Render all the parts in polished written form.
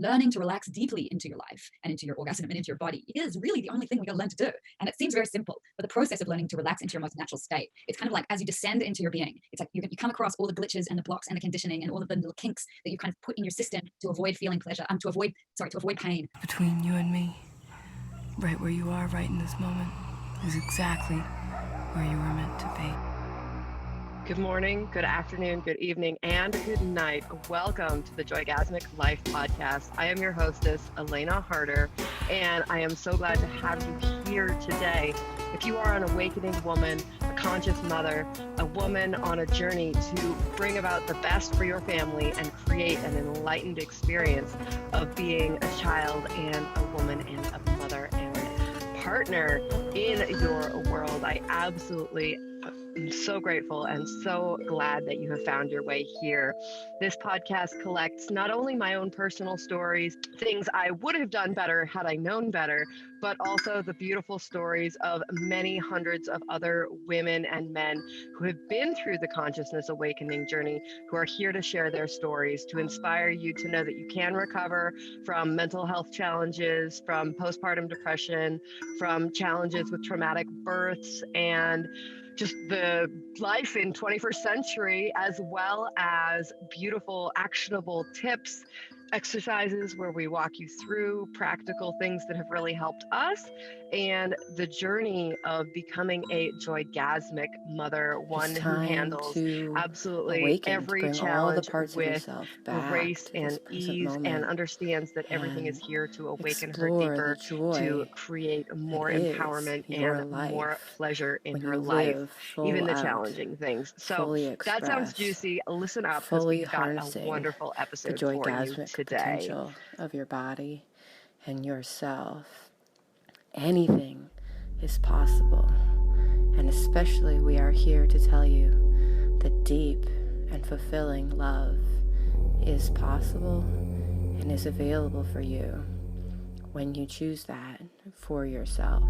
learning to relax deeply into your life and into your orgasm and into your body is really the only thing we got to learn to do. And it seems very simple, but the process of learning to relax into your most natural state, it's kind of like as you descend into your being, it's like you come across all the glitches and the blocks and the conditioning and all of the little kinks that you kind of put in your system to avoid feeling pleasure, to avoid pain. Between you and me, right where you are right in this moment, is exactly where you were meant to be. Good morning, good afternoon, good evening, and good night. Welcome to the Joygasmic Life Podcast. I am your hostess, Elena Harder, and I am so glad to have you here today. If you are an awakening woman, a conscious mother, a woman on a journey to bring about the best for your family and create an enlightened experience of being a child and a woman and a mother and partner in your world, I absolutely I'm so grateful and so glad that you have found your way here. This podcast collects not only my own personal stories, things I would have done better had I known better, but also the beautiful stories of many hundreds of other women and men who have been through the consciousness awakening journey, who are here to share their stories, to inspire you to know that you can recover from mental health challenges, from postpartum depression, from challenges with traumatic births, and just the life in 21st century, as well as beautiful, actionable tips, exercises where we walk you through practical things that have really helped us, and the journey of becoming a joygasmic mother, one who handles absolutely every challenge with grace and ease and understands that everything is here to awaken her deeper, to create more empowerment and more pleasure in her life, even the challenging things. So that sounds juicy. Listen up, because we've got a wonderful episode for you today. Potential of your body and yourself. Anything is possible, and especially we are here to tell you that deep and fulfilling love is possible and is available for you when you choose that for yourself.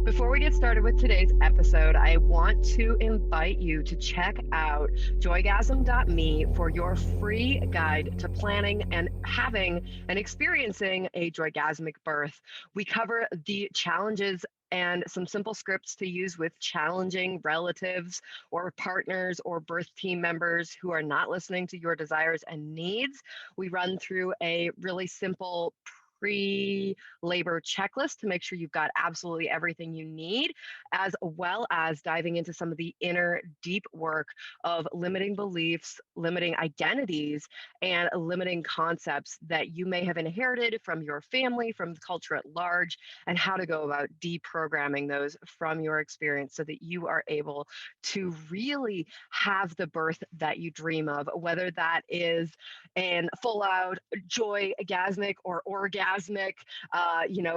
Before we get started with today's episode, I want to invite you to check out joygasm.me for your free guide to planning and having and experiencing a joygasmic birth. We cover the challenges and some simple scripts to use with challenging relatives or partners or birth team members who are not listening to your desires and needs. We run through a really simple pre-labor checklist to make sure you've got absolutely everything you need, as well as diving into some of the inner deep work of limiting beliefs, limiting identities, and limiting concepts that you may have inherited from your family, from the culture at large, and how to go about deprogramming those from your experience so that you are able to really have the birth that you dream of, whether that is an full-out joy-gasmic or orgasmic,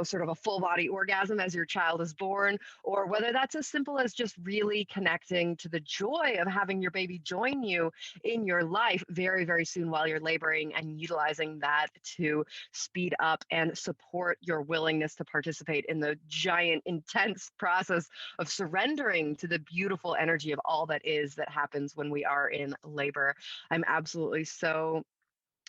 sort of a full body orgasm as your child is born, or whether that's as simple as just really connecting to the joy of having your baby join you in your life very, very soon while you're laboring, and utilizing that to speed up and support your willingness to participate in the giant, intense process of surrendering to the beautiful energy of all that is that happens when we are in labor. I'm absolutely so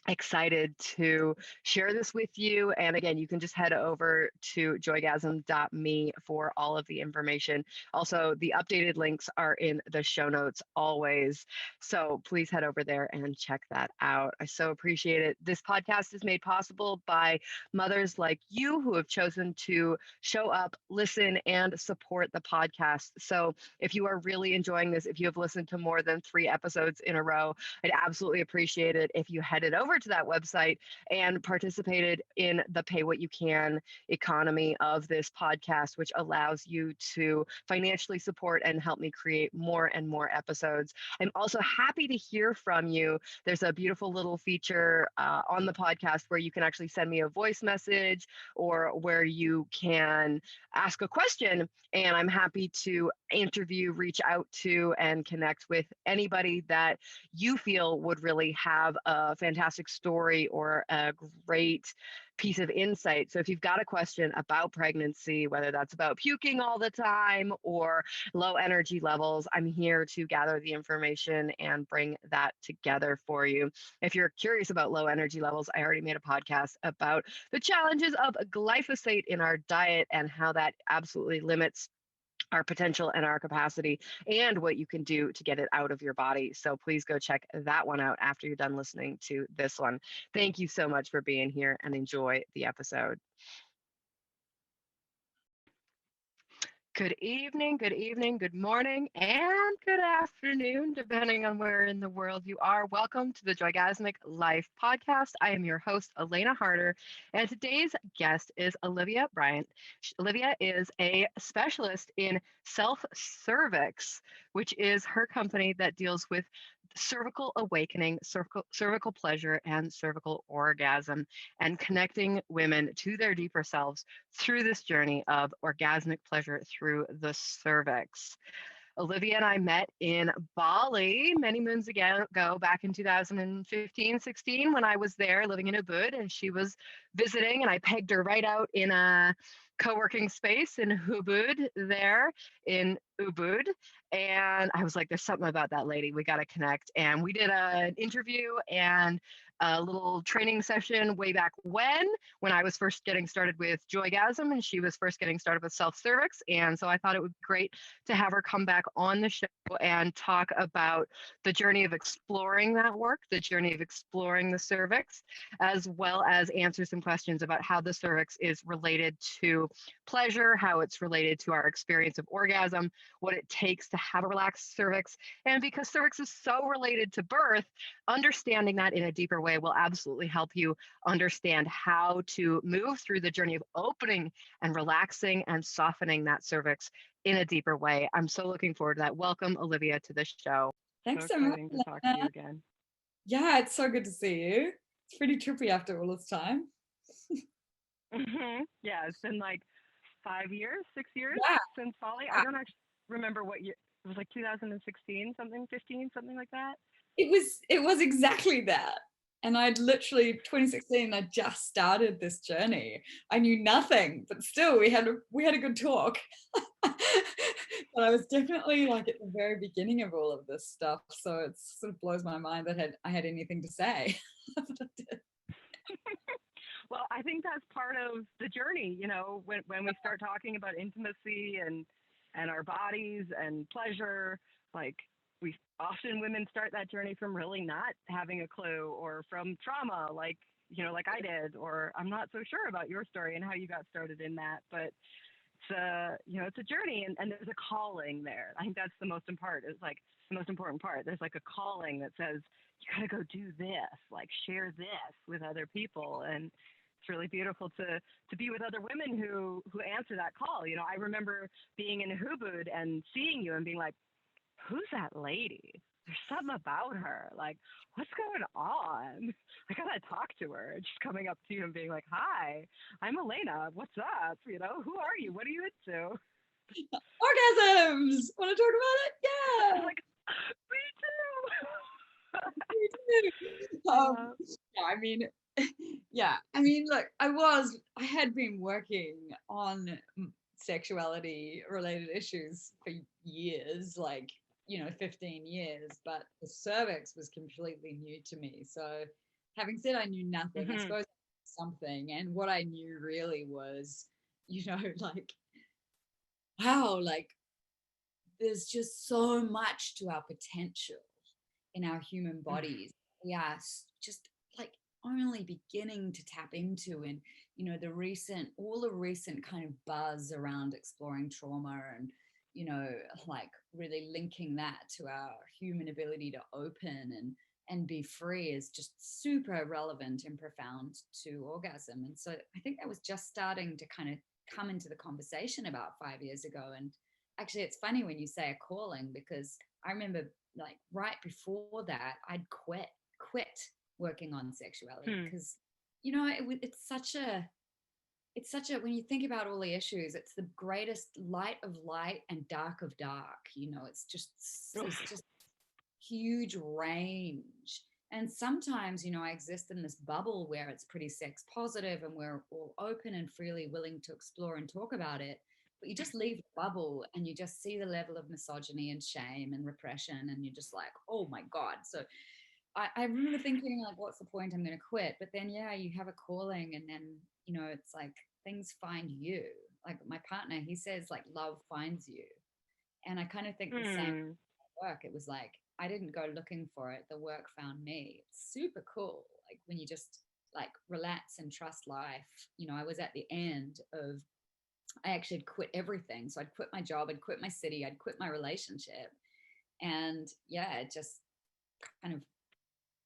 excited to share this with you. And again, you can just head over to joygasm.me for all of the information. Also, the updated links are in the show notes always. So please head over there and check that out. I so appreciate it. This podcast is made possible by mothers like you who have chosen to show up, listen, and support the podcast. So if you are really enjoying this, if you have listened to more than 3 episodes in a row, I'd absolutely appreciate it if you headed over to that website and participated in the pay what you can economy of this podcast, which allows you to financially support and help me create more and more episodes. I'm also happy to hear from you. There's a beautiful little feature on the podcast where you can actually send me a voice message, or where you can ask a question, and I'm happy to interview, reach out to, and connect with anybody that you feel would really have a fantastic fantastic story or a great piece of insight. So if you've got a question about pregnancy, whether that's about puking all the time or low energy levels, I'm here to gather the information and bring that together for you. If you're curious about low energy levels, I already made a podcast about the challenges of glyphosate in our diet and how that absolutely limits our potential and our capacity and what you can do to get it out of your body. So please go check that one out after you're done listening to this one. Thank you so much for being here and enjoy the episode. Good evening, good morning, and good afternoon, depending on where in the world you are. Welcome to the Joygasmic Life podcast. I am your host, Elena Harder, and today's guest is Olivia Bryant. Olivia is a specialist in cervix, which is her company that deals with cervical awakening, cervical pleasure, and cervical orgasm, and connecting women to their deeper selves through this journey of orgasmic pleasure through the cervix. Olivia and I met in Bali many moons ago, back in 2015, 16, when I was there living in Ubud, and she was visiting, and I pegged her right out in a co-working space in Ubud there in Ubud. And I was like, there's something about that lady. We got to connect. And we did an interview and a little training session way back when I was first getting started with Joygasm and she was first getting started with cervix. And so I thought it would be great to have her come back on the show and talk about the journey of exploring that work, the journey of exploring the cervix, as well as answer some questions about how the cervix is related to pleasure, how it's related to our experience of orgasm, what it takes to have a relaxed cervix. And because cervix is so related to birth, understanding that in a deeper way will absolutely help you understand how to move through the journey of opening and relaxing and softening that cervix in a deeper way. I'm so looking forward to that. Welcome, Olivia, to the show. Thanks so much. To talk to you again. Yeah, it's so good to see you. It's pretty trippy after all this time. Yeah, it's been like 6 years since Bali. Yeah. I don't actually remember what year. It was like 2016, something, 15, something like that. It was exactly that. And I'd literally 2016, I just started this journey. I knew nothing, but still we had a good talk. But I was definitely like at the very beginning of all of this stuff. So it sort of blows my mind that I had anything to say. Well, I think that's part of the journey, you know, when we start talking about intimacy and our bodies and pleasure, like women start that journey from really not having a clue or from trauma, like I did, or I'm not so sure about your story and how you got started in that, but it's a journey and there's a calling there. I think that's the most important part. There's like a calling that says, you got to go do this, like share this with other people. And it's really beautiful to be with other women who answer that call. You know, I remember being in Ubud and seeing you and being like, who's that lady? There's something about her. Like, what's going on? I gotta talk to her. Just coming up to you and being like, hi, I'm Elena. What's up? You know, who are you? What are you into? Orgasms! Want to talk about it? Yeah. I was like, me too. Look, I had been working on sexuality related issues for years, 15 years, but the cervix was completely new to me. So having said I knew nothing, I suppose something, and what I knew really was, wow, there's just so much to our potential in our human bodies. We are just only beginning to tap into, and all the recent kind of buzz around exploring trauma and really linking that to our human ability to open and be free is just super relevant and profound to orgasm. And so I think that was just starting to kind of come into the conversation about 5 years ago. And actually it's funny when you say a calling, because I remember right before that I'd quit working on sexuality because it's such a when you think about all the issues, it's the greatest light of light and dark of dark. It's just huge range And sometimes, you know, I exist in this bubble where it's pretty sex positive and we're all open and freely willing to explore and talk about it. But you just leave the bubble and you just see the level of misogyny and shame and repression. And you're just like, oh my God. So I remember thinking, like, what's the point? I'm going to quit. But then, yeah, you have a calling. And then, you know, it's like things find you. Like my partner, he says, like, love finds you. And I kind of think the same work. It was like, I didn't go looking for it. The work found me. It's super cool. Like when you just like relax and trust life. You know, I was at the end of, I actually had quit everything. So I'd quit my job, I'd quit my city, I'd quit my relationship. And yeah, it just kind of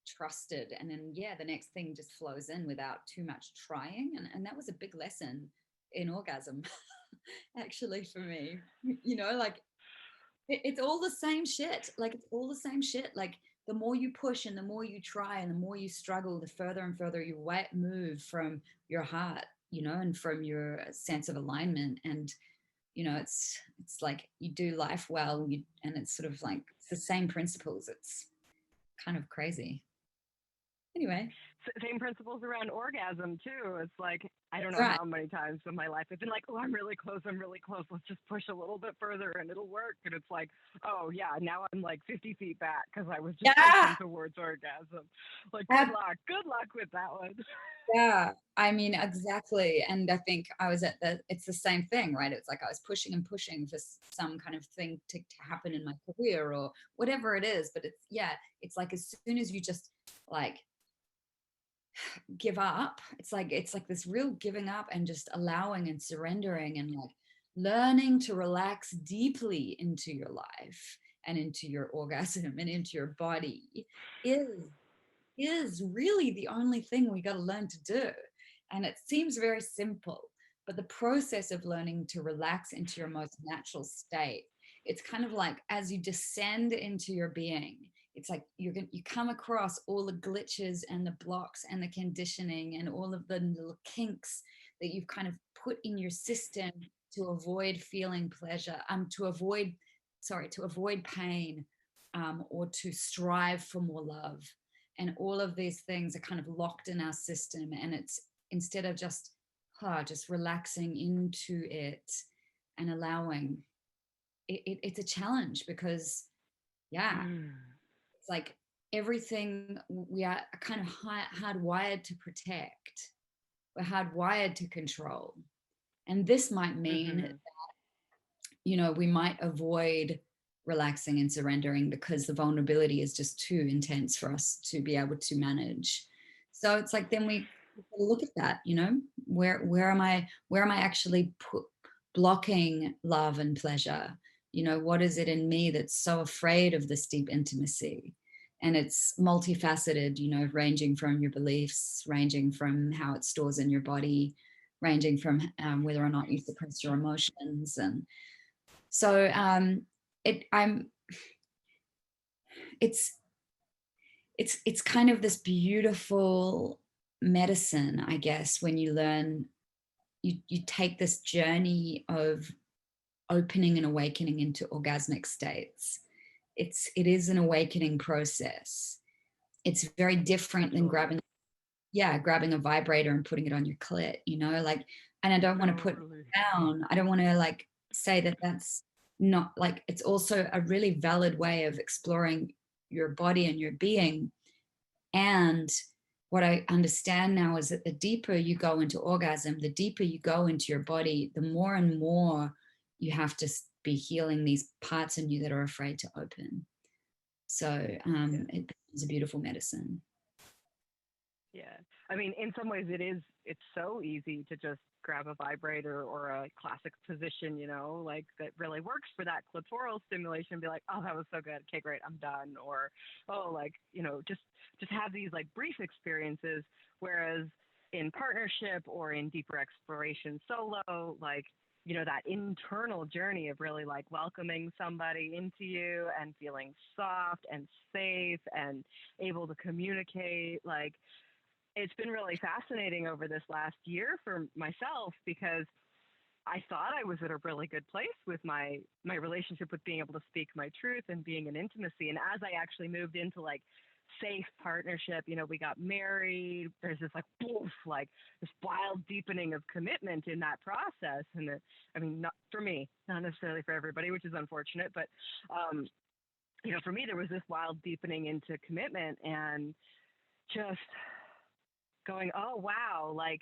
trusted. And then, yeah, the next thing just flows in without too much trying. And that was a big lesson in orgasm, actually, for me. You know, like it's all the same shit. Like it's all the same shit. Like the more you push and the more you try and the more you struggle, the further and further you move from your heart, you know, and from your sense of alignment. And you know, it's like you do life well, and it's sort of like it's the same principles. It's kind of crazy. Anyway, Same principles around orgasm too. It's like I don't that's know right. how many times in my life I've been like, oh, I'm really close, I'm really close. Let's just push a little bit further and it'll work. And it's like, oh yeah, now I'm like 50 feet back because I was just Yeah. pushing towards orgasm. Like good luck with that one. Yeah, I mean, exactly. And I think I was it's the same thing, right? It's like I was pushing and pushing for some kind of thing to happen in my career or whatever it is. But yeah, it's like as soon as you just like give up, it's like this real giving up and just allowing and surrendering and like learning to relax deeply into your life and into your orgasm and into your body is is really the only thing we got to learn to do. And it seems very simple, but the process of learning to relax into your most natural state, it's kind of like as you descend into your being, it's like you come across all the glitches and the blocks and the conditioning and all of the little kinks that you've kind of put in your system to avoid feeling pleasure, to avoid pain, or to strive for more love. And all of these things are kind of locked in our system, and it's instead of just relaxing into it and allowing it's a challenge because yeah, it's like everything we are kind of hardwired to protect, we're hardwired to control. And this might mean you know, we might avoid relaxing and surrendering because the vulnerability is just too intense for us to be able to manage. So it's like then we look at that, you know, where am I actually blocking love and pleasure? You know, what is it in me that's so afraid of this deep intimacy? And it's multifaceted, you know, ranging from your beliefs, ranging from how it stores in your body, ranging from whether or not you suppress your emotions. And so it's it's kind of this beautiful medicine, I guess, when you learn, you take this journey of opening and awakening into orgasmic states. It is an awakening process. It's very different than grabbing a vibrator and putting it on your clit, you know, like, and I don't want to put it down. I don't want to like say that that's not like, it's also a really valid way of exploring your body and your being. And what I understand now is that the deeper you go into orgasm, the deeper you go into your body, the more and more you have to be healing these parts in you that are afraid to open. So it becomes a beautiful medicine. Yeah. I mean, in some ways it's so easy to just grab a vibrator or a classic position, you know, like that really works for that clitoral stimulation, be like, oh, that was so good. Okay, great. I'm done. Or, oh, like, you know, just have these like brief experiences. Whereas in partnership or in deeper exploration solo, like, you know, that internal journey of really like welcoming somebody into you and feeling soft and safe and able to communicate, like, it's been really fascinating over this last year for myself because I thought I was at a really good place with my relationship with being able to speak my truth and being in intimacy. And as I actually moved into like safe partnership. You know, we got married. There's this like poof, like this wild deepening of commitment in that process. And I mean, not for me, not necessarily for everybody, which is unfortunate, but you know, for me, there was this wild deepening into commitment and just going, oh wow, like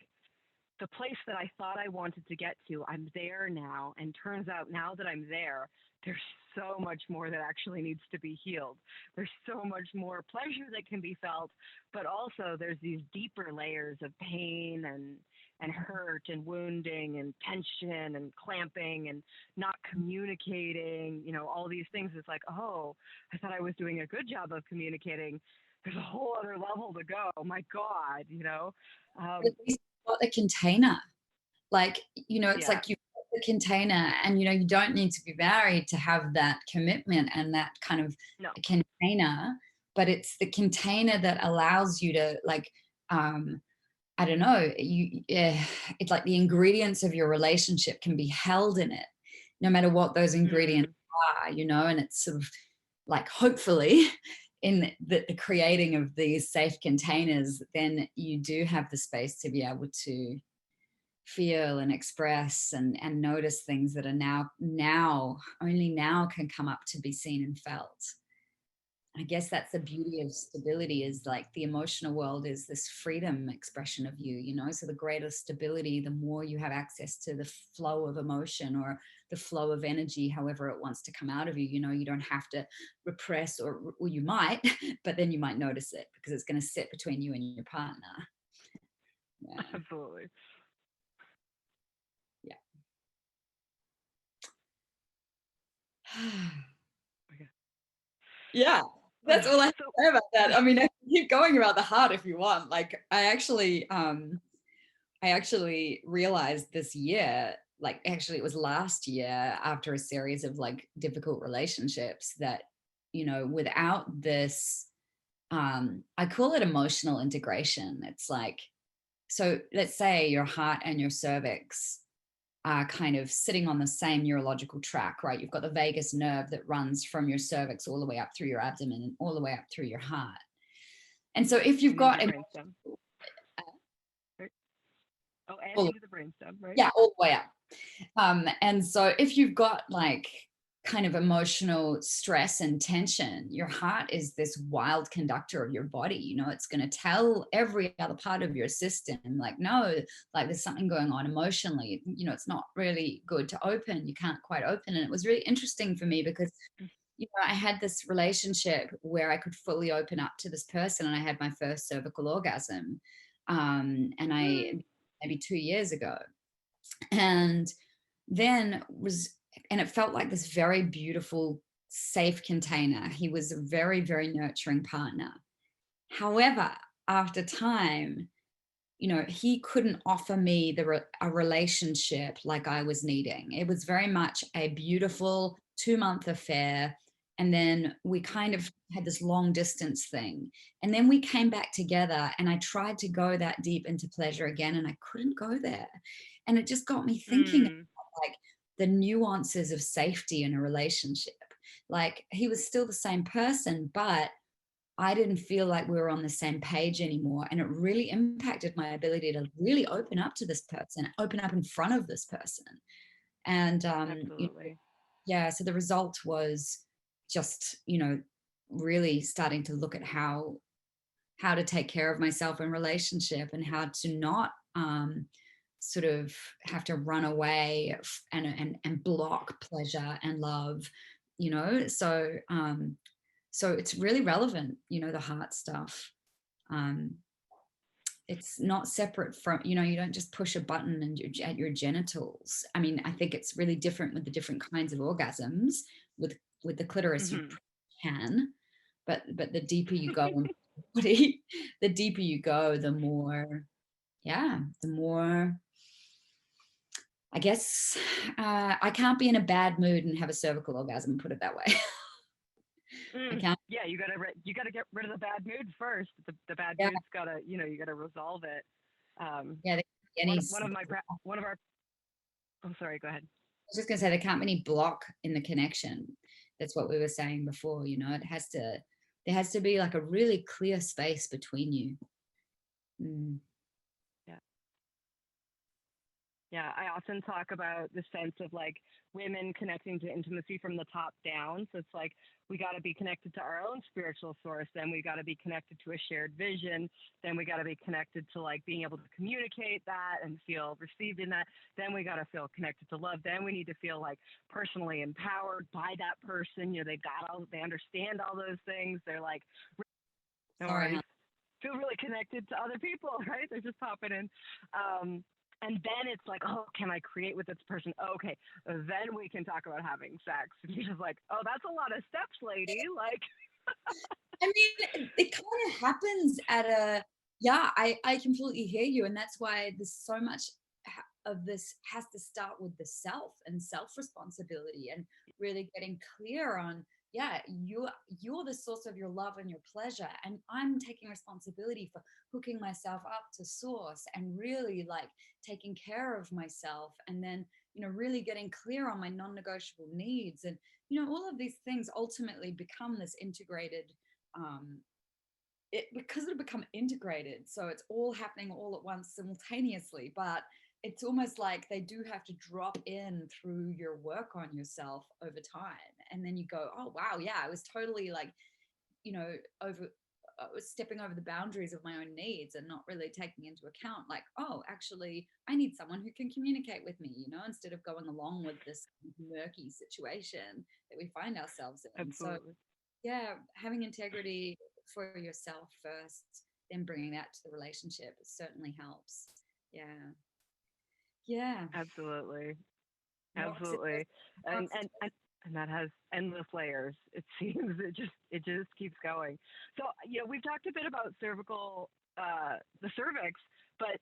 the place that I thought I wanted to get to, I'm there now. And turns out now that I'm there, there's so much more that actually needs to be healed. There's so much more pleasure that can be felt, but also there's these deeper layers of pain and hurt and wounding and tension and clamping and not communicating, you know, all these things. It's like, oh, I thought I was doing a good job of communicating. There's a whole other level to go. Oh my God, you know? At least you've got the container. Like, you know, it's Yeah. like you've got the container, and, you know, you don't need to be married to have that commitment and that kind of No. container, but it's the container that allows you to, like, I don't know, it's like the ingredients of your relationship can be held in it, no matter what those ingredients are, you know, and it's sort of like, hopefully, in the creating of these safe containers, then you do have the space to be able to feel and express and notice things that are only now can come up to be seen and felt. I guess that's the beauty of stability, is like the emotional world is this freedom expression of you, you know? So the greater stability, the more you have access to the flow of emotion or the flow of energy, however it wants to come out of you. You know, you don't have to repress, or you might, but then you might notice it because it's going to sit between you and your partner. Yeah. Absolutely. Yeah. Yeah. That's all I have to say about that. I mean, I can keep going about the heart if you want. Like, I actually realized this year, like, actually it was last year, after a series of like difficult relationships, that, you know, without this, I call it emotional integration. It's like, so let's say your heart and your cervix are kind of sitting on the same neurological track, right? You've got the vagus nerve that runs from your cervix all the way up through your abdomen and all the way up through your heart. And so if you've got into the brainstem, right? Yeah, all the way up. And so if you've got like kind of emotional stress and tension, your heart is this wild conductor of your body. You know, it's going to tell every other part of your system, like, no, like there's something going on emotionally. You know, it's not really good to open. You can't quite open. And it was really interesting for me because, you know, I had this relationship where I could fully open up to this person, and I had my first cervical orgasm. And maybe 2 years ago. And then it felt like this very beautiful, safe container. He was a very, very nurturing partner. However, after time, you know, he couldn't offer me a relationship like I was needing. It was very much a beautiful 2-month affair. And then we kind of had this long distance thing. And then we came back together, and I tried to go that deep into pleasure again, and I couldn't go there. And it just got me thinking about, like, the nuances of safety in a relationship. Like, he was still the same person, but I didn't feel like we were on the same page anymore. And it really impacted my ability to really open up to this person, open up in front of this person. And Absolutely. yeah, so the result was just, you know, really starting to look at how to take care of myself in relationship, and how to not sort of have to run away and block pleasure and love, you know. So so it's really relevant, you know, the heart stuff. It's not separate from, you know, you don't just push a button and at your genitals. I mean, I think it's really different with the different kinds of orgasms. With the clitoris, you can, but the deeper you go in the body, the deeper you go, the more, I guess, I can't be in a bad mood and have a cervical orgasm, put it that way. I can't. Yeah, you gotta get rid of the bad mood first. The bad mood's gotta, you know, you gotta resolve it. One of our. I'm sorry. Go ahead. I was just going to say, there can't be any block in the connection. That's what we were saying before. You know, There has to be like a really clear space between you. Yeah, I often talk about the sense of like women connecting to intimacy from the top down. So it's like we got to be connected to our own spiritual source, then we got to be connected to a shared vision, then we got to be connected to like being able to communicate that and feel received in that, then we got to feel connected to love, then we need to feel like personally empowered by that person. You know, they understand all those things. They're like, no worries, feel really connected to other people, right? They're just popping in. And then it's like, oh, can I create with this person? Okay, then we can talk about having sex. And you're just like, oh, that's a lot of steps, lady. Like, I mean, it kind of happens at a, yeah, I completely hear you. And that's why there's so much of this has to start with the self and self responsibility and really getting clear on, yeah, you're the source of your love and your pleasure, and I'm taking responsibility for hooking myself up to source and really like taking care of myself, and then, you know, really getting clear on my non-negotiable needs. And, you know, all of these things ultimately become this integrated, because it'll become integrated, so it's all happening all at once simultaneously, but it's almost like they do have to drop in through your work on yourself over time, and then you go, oh wow, yeah, I was totally like, you know, I was stepping over the boundaries of my own needs and not really taking into account like, oh, actually I need someone who can communicate with me, you know, instead of going along with this murky situation that we find ourselves in. absolutely. So yeah, having integrity for yourself first, then bringing that to the relationship, it certainly helps. Yeah. Yeah. Absolutely. Rocks it, Absolutely. And, rocks. and, and, and that has endless layers. It seems it just keeps going. So, you know, we've talked a bit about cervical, the cervix, but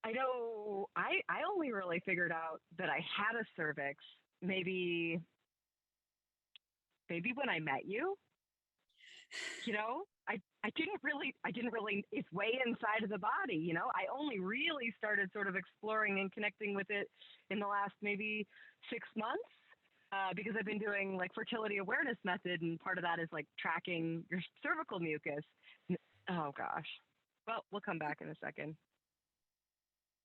I know I only really figured out that I had a cervix maybe when I met you. You know, I didn't really, it's way inside of the body. You know, I only really started sort of exploring and connecting with it in the last maybe 6 months. Because I've been doing like fertility awareness method, and part of that is like tracking your cervical mucus. Oh gosh. Well, we'll come back in a second.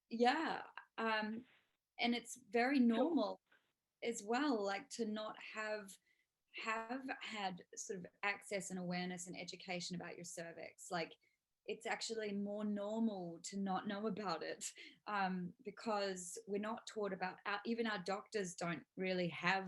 Yeah. And it's very So normal as well, like to not have had sort of access and awareness and education about your cervix. Like it's actually more normal to not know about it, because we're not taught about even our doctors don't really have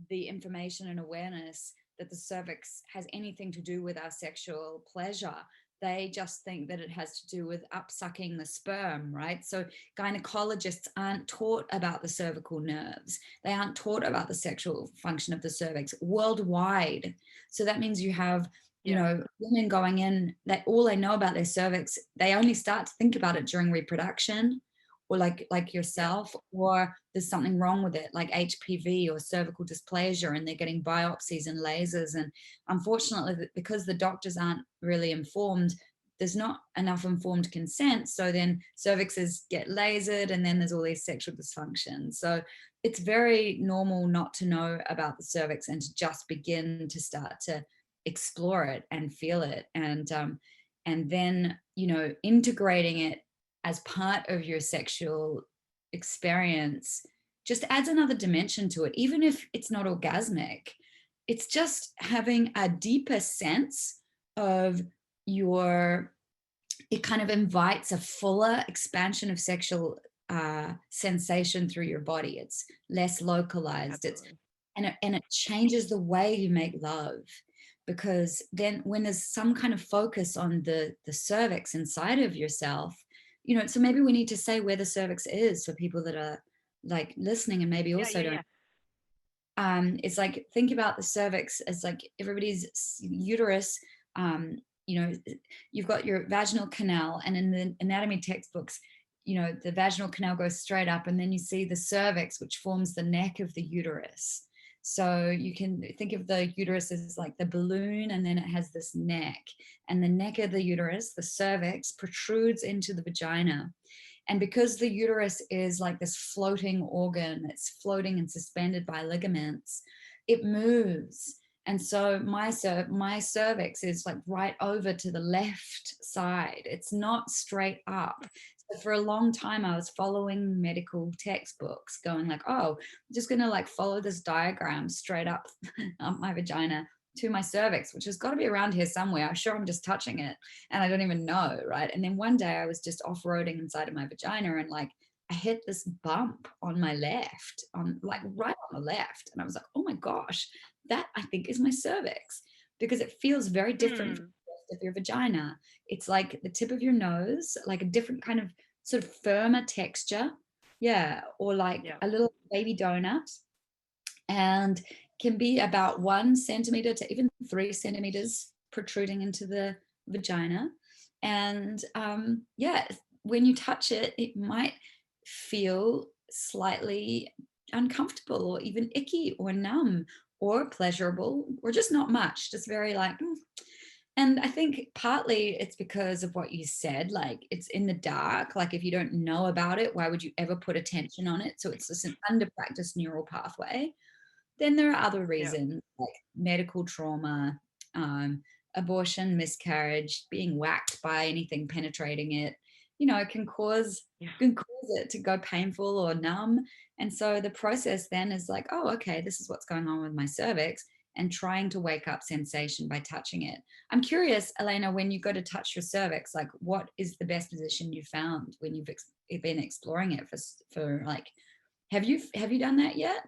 the information and awareness that the cervix has anything to do with our sexual pleasure. They just think that it has to do with upsucking the sperm, right? So gynecologists aren't taught about the cervical nerves. They aren't taught about the sexual function of the cervix worldwide. So that means you have, you yeah, know, women going in that all they know about their cervix, they only start to think about it during reproduction, or like yeah, yourself, or there's something wrong with it, like HPV or cervical dysplasia, and they're getting biopsies and lasers. And unfortunately, because the doctors aren't really informed, there's not enough informed consent. So then cervixes get lasered, and then there's all these sexual dysfunctions. So it's very normal not to know about the cervix and to just begin to start to explore it and feel it, and then, you know, integrating it as part of your sexual experience just adds another dimension to it. Even if it's not orgasmic, it's just having a deeper sense of your, it kind of invites a fuller expansion of sexual sensation through your body. It's less localized. It's absolutely. and it changes the way you make love, because then when there's some kind of focus on the cervix inside of yourself, you know, so maybe we need to say where the cervix is for people that are like listening and maybe Yeah, also yeah, don't. yeah. It's like, think about the cervix as like everybody's uterus. um you know, you've got your vaginal canal, and in the anatomy textbooks, you know, the vaginal canal goes straight up, and then you see the cervix, which forms the neck of the uterus. So you can think of the uterus as like the balloon, and then it has this neck, and the neck of the uterus, the cervix, protrudes into the vagina. And because the uterus is like this floating organ that's floating and suspended by ligaments, it moves. And so my cervix is like right over to the left side. It's not straight up. So for a long time, I was following medical textbooks, going like, oh, I'm just gonna like follow this diagram straight up, up my vagina to my cervix, which has got to be around here somewhere. I'm sure I'm just touching it and I don't even know, right? And then one day I was just off-roading inside of my vagina and like I hit this bump on my left, on like right on the left. And I was like, oh my gosh, that I think is my cervix because it feels very different from the rest of your vagina. It's like the tip of your nose, like a different kind of sort of firmer texture. Yeah. Or like a little baby donut, and can be about 1 centimeter to even 3 centimeters protruding into the vagina. And yeah, when you touch it, it might feel slightly uncomfortable or even icky or numb or pleasurable or just not much, just very like, And I think partly it's because of what you said, like it's in the dark. Like if you don't know about it, why would you ever put attention on it? So it's just an under-practiced neural pathway. Then there are other reasons like medical trauma, abortion, miscarriage, being whacked by anything penetrating it, can cause it to go painful or numb. And so the process then is like, oh, okay, this is what's going on with my cervix, and trying to wake up sensation by touching it. I'm curious, Elena, when you go to touch your cervix, like what is the best position you found when you've been exploring it for like, have you done that yet?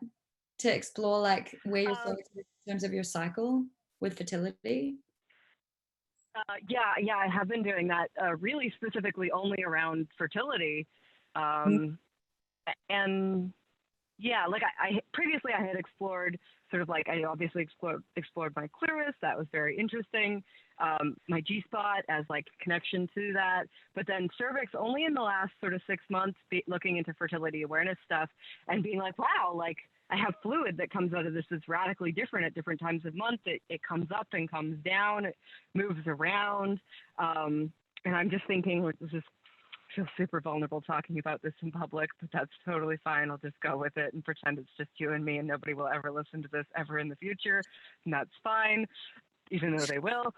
To explore like where your cervix is in terms of your cycle with fertility? Yeah, I have been doing that really specifically only around fertility. And yeah, like I previously I had explored sort of like I obviously explored my clitoris. That was very interesting. My G spot as like connection to that, but then cervix only in the last sort of 6 months, looking into fertility awareness stuff and being like, wow, like I have fluid that comes out of this that's radically different at different times of month. It comes up and comes down. It moves around. And I'm just thinking, like, this is feel super vulnerable talking about this in public, but that's totally fine. I'll just go with it and pretend it's just you and me and nobody will ever listen to this ever in the future. And that's fine, even though they will.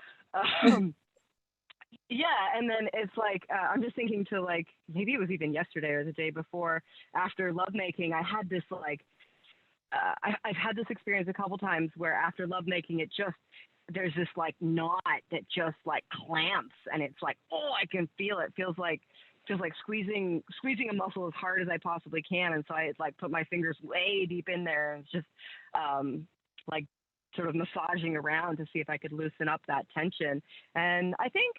Yeah. And then it's like, I'm just thinking to like, maybe it was even yesterday or the day before after lovemaking, I had this like, I've had this experience a couple times where after lovemaking, there's this like knot that just like clamps and it's like, oh, I can feel it. Feels like squeezing a muscle as hard as I possibly can. And so I like put my fingers way deep in there and just like sort of massaging around to see if I could loosen up that tension. And I think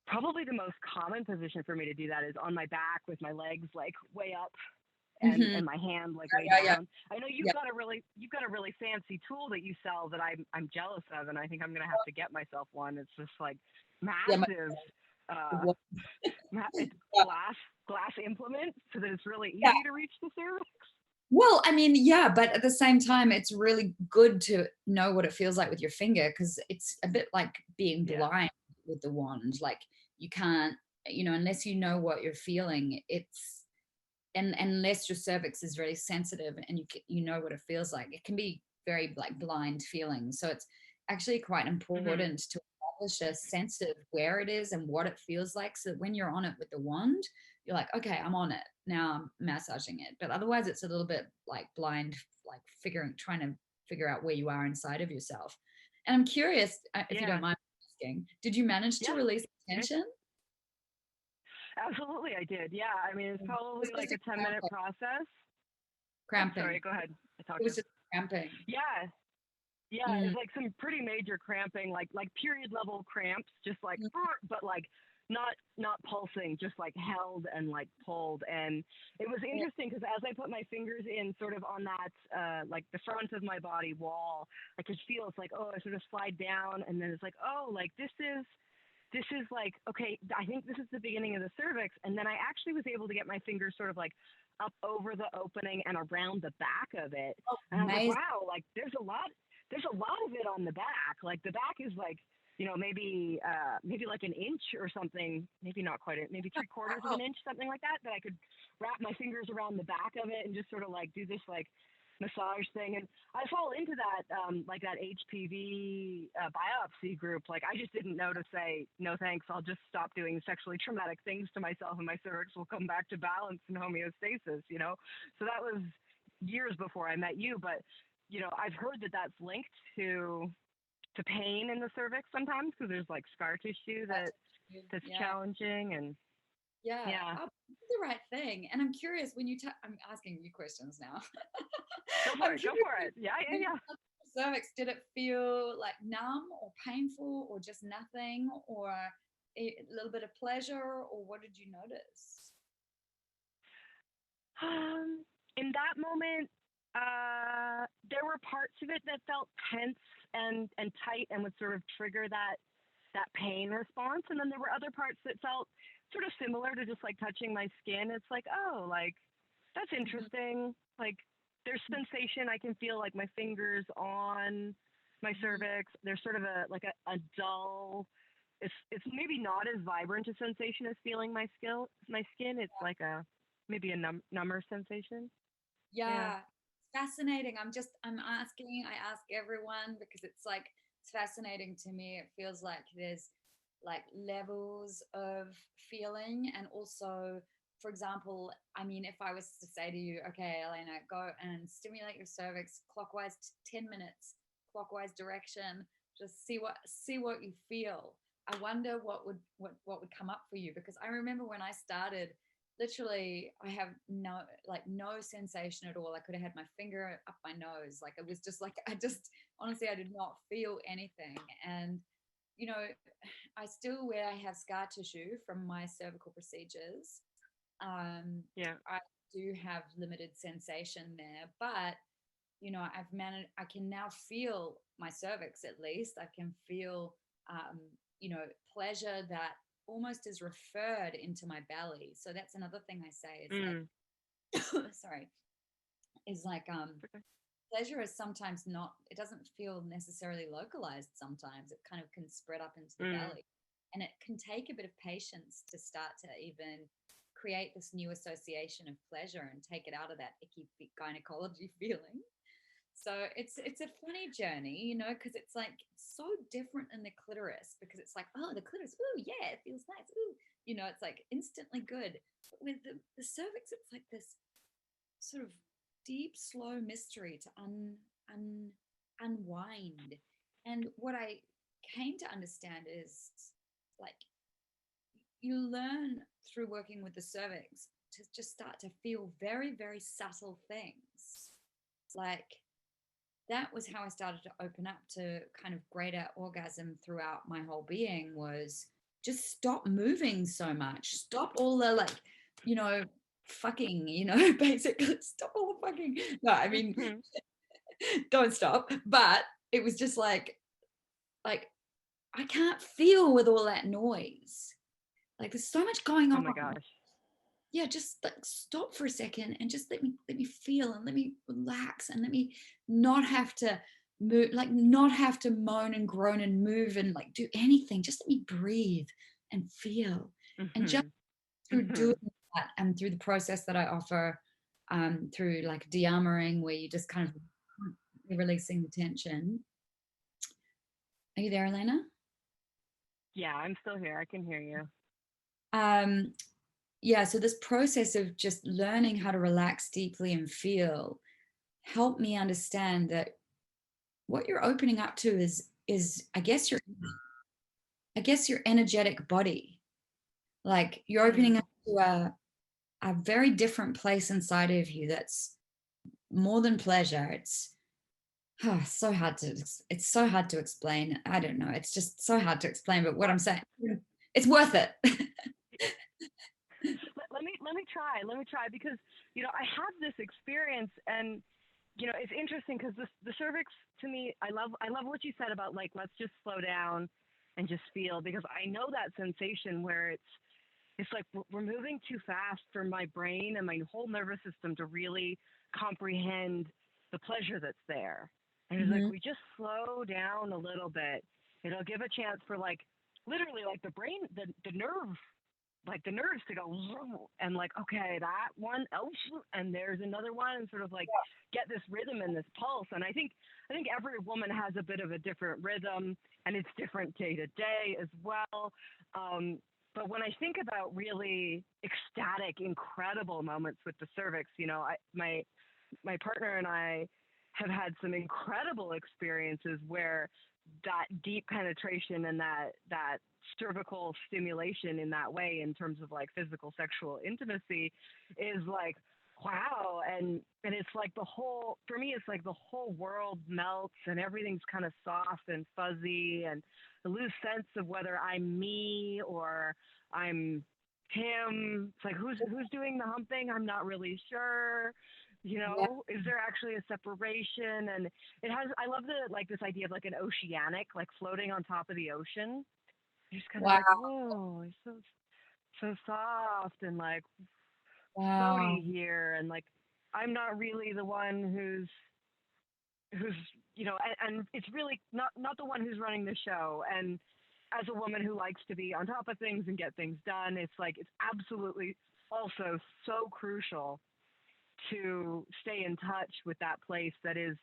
probably the most common position for me to do that is on my back with my legs like way up and my hand like way down. I know you've got a really fancy tool that you sell that I'm jealous of, and I think I'm gonna have to get myself one. It's just like massive glass implement so that it's really easy to reach the cervix. Well, I mean, yeah, but at the same time, it's really good to know what it feels like with your finger because it's a bit like being blind with the wand. Like you can't, unless you know what you're feeling, and unless your cervix is very sensitive and you know what it feels like, it can be very like blind feeling. So it's actually quite important to establish a sense of where it is and what it feels like, so that when you're on it with the wand, you're like, okay, I'm on it now, I'm massaging it. But otherwise it's a little bit like blind, like trying to figure out where you are inside of yourself. And I'm curious, if you don't mind asking, did you manage to release tension? Absolutely, I did. Yeah, I mean, it's probably like a 10-minute process. Cramping. Oh, sorry, go ahead. It was just cramping. Yeah, it's like some pretty major cramping, like period level cramps, just like, but like not pulsing, just like held and like pulled. And it was interesting because as I put my fingers in, sort of on that, like the front of my body wall, I could feel it's like, oh, I sort of slide down, and then it's like, oh, like this is like, okay, I think this is the beginning of the cervix. And then I actually was able to get my fingers sort of like up over the opening and around the back of it. Oh, and I was like, wow, like there's a lot of it on the back. Like the back is like, maybe like an inch or something, maybe not quite, maybe 3/4 of an inch, something like that I could wrap my fingers around the back of it and just sort of like do this like massage thing. And I fall into that, like that HPV biopsy group. Like I just didn't know to say, no, thanks. I'll just stop doing sexually traumatic things to myself and my cervix will come back to balance and homeostasis, you know? So that was years before I met you. But, you know, I've heard that that's linked to pain in the cervix sometimes because there's like scar tissue that's challenging. And yeah. Oh, the right thing. And I'm curious when I'm asking you questions now. Go for it. Yeah. Cervix, did it feel like numb or painful or just nothing or a little bit of pleasure, or what did you notice? In that moment, there were parts of it that felt tense and tight and would sort of trigger that pain response. And then there were other parts that felt sort of similar to just like touching my skin. It's like, oh, like that's interesting. Like there's sensation. I can feel like my fingers on my cervix. There's sort of a dull, it's maybe not as vibrant a sensation as feeling my skin. It's like maybe a number sensation. Yeah. Fascinating. I ask everyone because it's fascinating to me. It feels like there's like levels of feeling. And also, for example, I mean, if I was to say to you, okay, Elena, go and stimulate your cervix clockwise, 10 minutes, clockwise direction, just see what you feel. I wonder what would come up for you, because I remember when I started, literally I have no sensation at all. I could have had my finger up my nose. Like it was just like, honestly, I did not feel anything. And, you know, I have scar tissue from my cervical procedures. I do have limited sensation there, but, you know, I can now feel my cervix. At least I can feel, you know, pleasure that almost is referred into my belly. So that's another thing I say is like, sorry, is like, pleasure is sometimes not, it doesn't feel necessarily localized. Sometimes it kind of can spread up into the belly, and it can take a bit of patience to start to even create this new association of pleasure and take it out of that icky gynecology feeling. So it's a funny journey, you know, because it's like so different in the clitoris, because it's like, oh, the clitoris, ooh, yeah, it feels nice, ooh, you know, it's like instantly good. But with the cervix, it's like this sort of deep, slow mystery to unwind. And what I came to understand is like you learn through working with the cervix to just start to feel very, very subtle things. Like that was how I started to open up to kind of greater orgasm throughout my whole being, was just stop moving so much. Stop all the like, you know, fucking, you know, basically stop all the fucking. No, I mean, don't stop. But it was just like I can't feel with all that noise. Like there's so much going on. Oh my gosh. Yeah, just like stop for a second and just let me feel and let me relax and let me not have to move, like not have to moan and groan and move and like do anything. Just let me breathe and feel. And just through doing that and through the process that I offer, through like de-armoring, where you just kind of releasing the tension. Are you there, Elena? Yeah, I'm still here. I can hear you. Yeah, so this process of just learning how to relax deeply and feel helped me understand that what you're opening up to is I guess your energetic body. Like you're opening up to a very different place inside of you that's more than pleasure. It's so hard to explain. I don't know. It's just so hard to explain, but what I'm saying, it's worth it. Let me try because, you know, I have this experience, and, you know, it's interesting because the cervix, to me, I love what you said about like, let's just slow down and just feel, because I know that sensation where it's like we're moving too fast for my brain and my whole nervous system to really comprehend the pleasure that's there. And it's like, we just slow down a little bit. It'll give a chance for like, literally like the brain, the nerve like the nerves to go and like, okay, that one, oh, and there's another one, and sort of like get this rhythm and this pulse. And I think every woman has a bit of a different rhythm, and it's different day to day as well. But when I think about really ecstatic, incredible moments with the cervix, you know, my partner and I have had some incredible experiences where that deep penetration and that cervical stimulation in that way, in terms of like physical sexual intimacy, is like, wow. And it's like for me, it's like the whole world melts and everything's kind of soft and fuzzy, and I lose sense of whether I'm me or I'm him. It's like, who's doing the humping? I'm not really sure. You know, is there actually a separation? And I love this idea of like an oceanic, like floating on top of the ocean. You're just kind of like, whoa, it's so soft and like floaty here. And like, I'm not really the one who's, you know, and it's really not the one who's running the show. And as a woman who likes to be on top of things and get things done, it's like, it's absolutely also so crucial to stay in touch with that place that is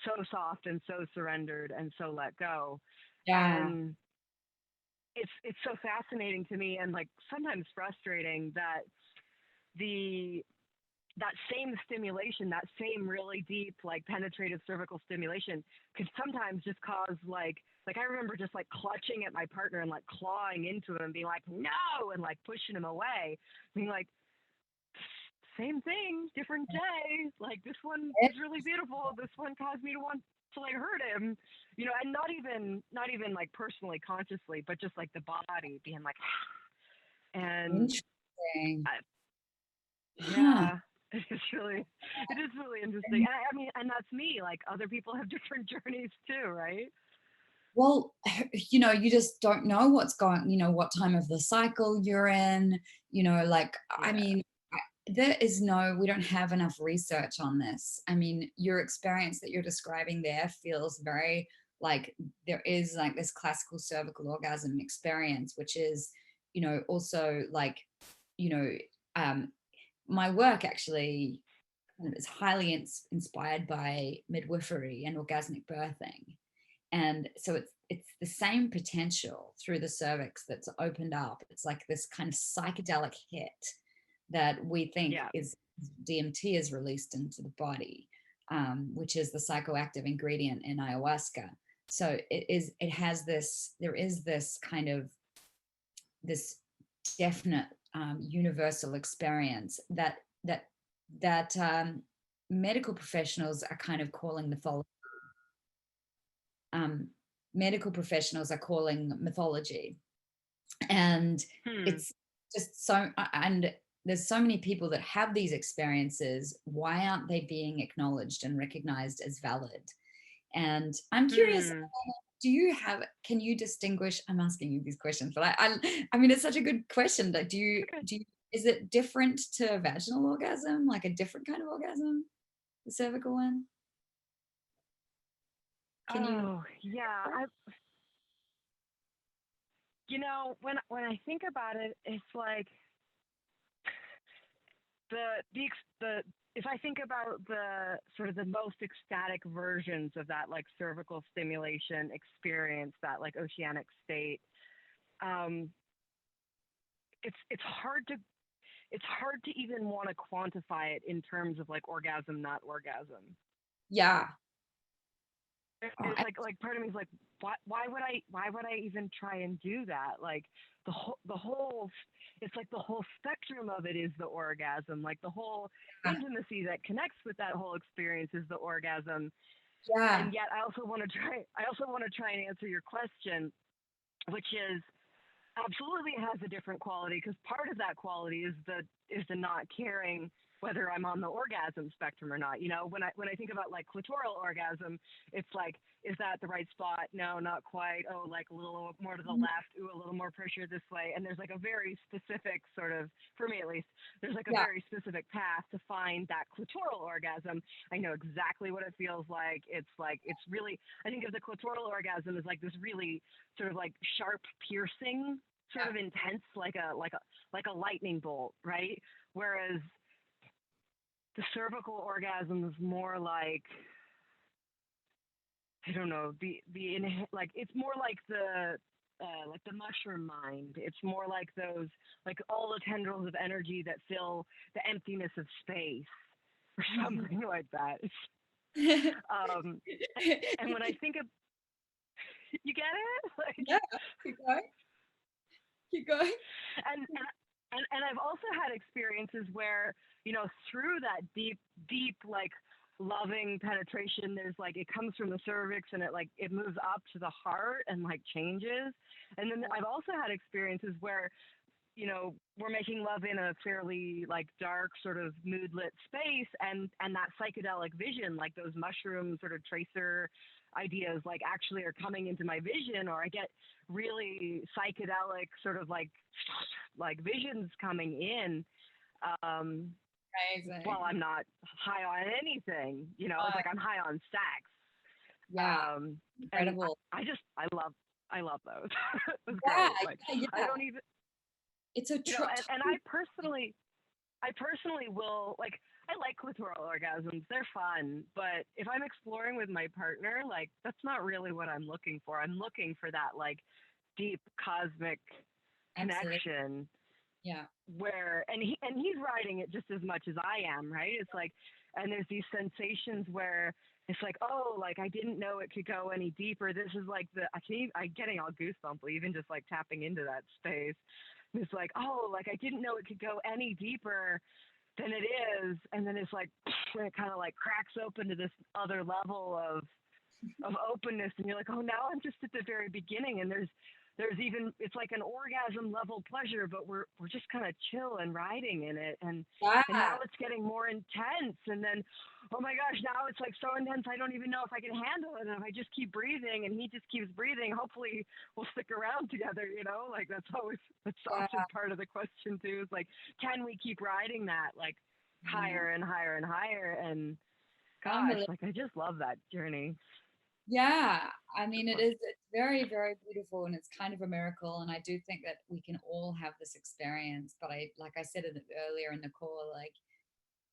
so soft and so surrendered and so let go. And it's so fascinating to me, and like sometimes frustrating, that that same stimulation, that same really deep, like penetrative cervical stimulation, could sometimes just cause like I remember just like clutching at my partner and like clawing into him and being like, no, and like pushing him away, being like, same thing, different day. Like, this one is really beautiful. This one caused me to want to like hurt him, you know, and not even like personally, consciously, but just like the body being like, and interesting. Yeah, it is really interesting. And I mean, and that's me. Like, other people have different journeys too, right? Well, you know, you just don't know what's going, you know, what time of the cycle you're in, you know, like, I mean, we don't have enough research on this. I mean, your experience that you're describing there feels very like there is like this classical cervical orgasm experience, which is, you know, also like, you know, my work actually is highly inspired by midwifery and orgasmic birthing. And so it's the same potential through the cervix that's opened up. It's like this kind of psychedelic hit that we think is DMT is released into the body, which is the psychoactive ingredient in ayahuasca. So there is this kind of this definite universal experience that medical professionals are kind of calling mythology. Medical professionals are calling mythology, and it's just so, and there's so many people that have these experiences. Why aren't they being acknowledged and recognized as valid? And I'm curious, can you distinguish, I'm asking you these questions, but I mean, it's such a good question. That is it different to vaginal orgasm, like a different kind of orgasm, the cervical one? You know, when I think about it, it's like if I think about the sort of the most ecstatic versions of that like cervical stimulation experience, that like oceanic state, it's hard to even want to quantify it in terms of like orgasm, not orgasm. Yeah. It's like part of me is like, why would I even try and do that? Like the whole it's like the whole spectrum of it is the orgasm. Like the whole intimacy that connects with that whole experience is the orgasm. Yeah. And yet I also want to try and answer your question, which is absolutely has a different quality, because part of that quality is the not caring whether I'm on the orgasm spectrum or not. You know, when I think about like clitoral orgasm, it's like, is that the right spot? No, not quite. Oh, like a little more to the left. Ooh, a little more pressure this way. And there's like a very specific sort of, for me at least, there's like a very specific path to find that clitoral orgasm. I know exactly what it feels like. It's really, I think of the clitoral orgasm as like this really sort of like sharp piercing sort of intense, like a lightning bolt, right? Whereas the cervical orgasm is more like, I don't know, like it's more like the mushroom mind. It's more like those, like all the tendrils of energy that fill the emptiness of space, or something like that. And when I think of, you get it? Like, yeah, keep going. Keep going. And I've also had experiences where, through that deep, like loving penetration, there's like, it comes from the cervix and it moves up to the heart and like changes. And then I've also had experiences where, we're making love in a fairly like dark sort of mood lit space, and that psychedelic vision, like those mushroom sort of tracer ideas, like actually are coming into my vision, or I get really psychedelic sort of like visions coming in. Amazing. Well, I'm not high on anything, it's like I'm high on sex. Yeah. Incredible. And I love those. Those Yeah, girls. Like, yeah. I don't even. It's a and I personally will, like, I like clitoral orgasms. They're fun, but if I'm exploring with my partner, like, that's not really what I'm looking for. I'm looking for that like deep cosmic connection. Yeah. Where and he's riding it just as much as I am, right? It's like, and there's these sensations where it's like, oh, like I didn't know it could go any deeper. This is like I'm getting all goosebumpy even just like tapping into that space. It's like, oh, like I didn't know it could go any deeper than it is, and then it's like, it kind of like cracks open to this other level of openness, and you're like, oh, now I'm just at the very beginning, and there's even, it's like an orgasm level pleasure, but we're just kind of chill and riding in it, and now it's getting more intense, and then, oh my gosh, now it's like so intense I don't even know if I can handle it, and if I just keep breathing and he just keeps breathing, hopefully we'll stick around together, like that's often part of the question too, is like, can we keep riding that like higher and higher and higher, and gosh, like I just love that journey. Yeah, I mean, it's very, very beautiful, and it's kind of a miracle. And I do think that we can all have this experience. But like I said earlier in the call, like,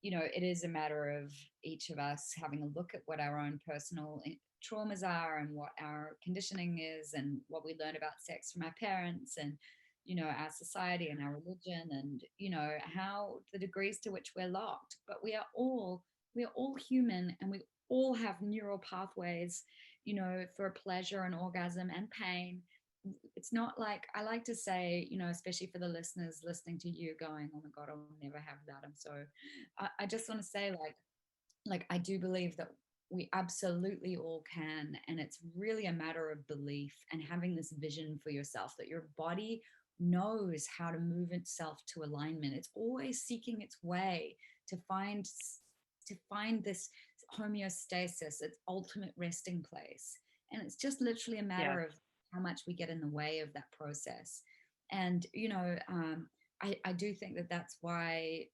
it is a matter of each of us having a look at what our own personal traumas are, and what our conditioning is, and what we learn about sex from our parents, and, our society and our religion, and, how the degrees to which we're locked. But we are all human, and we all have neural pathways, for pleasure and orgasm and pain. It's not like, I like to say, especially for the listeners listening to you going, oh my God, I'll never have that. I just want to say, like I do believe that we absolutely all can. And it's really a matter of belief and having this vision for yourself that your body knows how to move itself to alignment. It's always seeking its way to find this homeostasis, its ultimate resting place. And it's just literally a matter of how much we get in the way of that process. And, I do think that that's why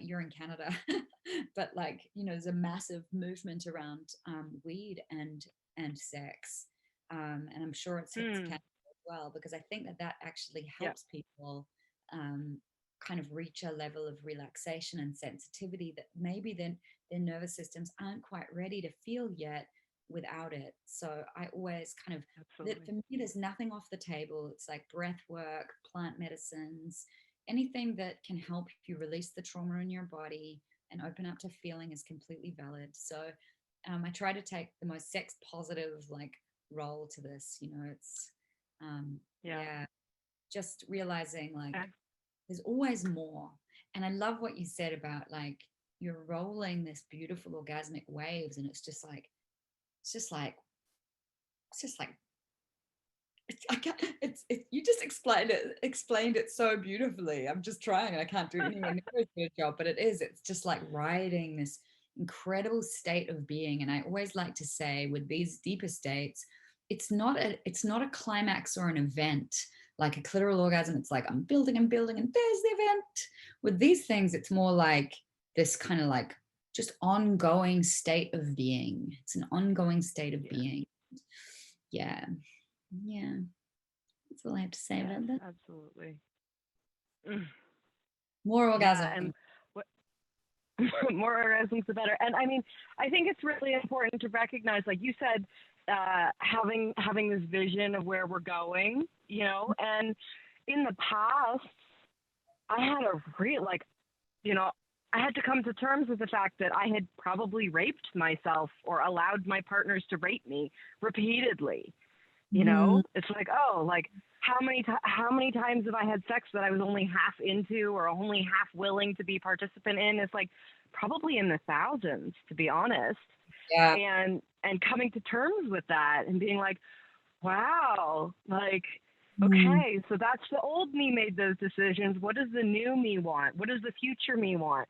you're in Canada, but like, there's a massive movement around weed and sex. And I'm sure it's Canada as well, because I think that actually helps people kind of reach a level of relaxation and sensitivity that maybe then their nervous systems aren't quite ready to feel yet without it. So I always kind of, for me, there's nothing off the table. It's like breath work, plant medicines, anything that can help you release the trauma in your body and open up to feeling is completely valid. So I try to take the most sex positive like role to this, it's just realizing like there's always more. And I love what you said about like you're rolling this beautiful orgasmic waves, and it's just like you just explained it so beautifully. I'm just trying, and I can't do anywhere near as good a job, but it's just like riding this incredible state of being. And I always like to say with these deeper states, it's not a climax or an event like a clitoral orgasm. It's like I'm building and building, and there's the event. With these things, it's more like this kind of like just ongoing state of being. It's an ongoing state of being. Yeah. It's all I have to say about that. Absolutely. More orgasm. Yeah, and more orgasms the better. And I mean, I think it's really important to recognize, like you said, having this vision of where we're going, you know. And in the past, I had a real, like, you know, I had to come to terms with the fact that I had probably raped myself or allowed my partners to rape me repeatedly. You know, it's like, oh, like how many times have I had sex that I was only half into or only half willing to be participant in? It's like probably in the thousands, to be honest. Yeah. And coming to terms with that and being like, wow, like, okay, so that's the old me made those decisions. What does the new me want? What does the future me want?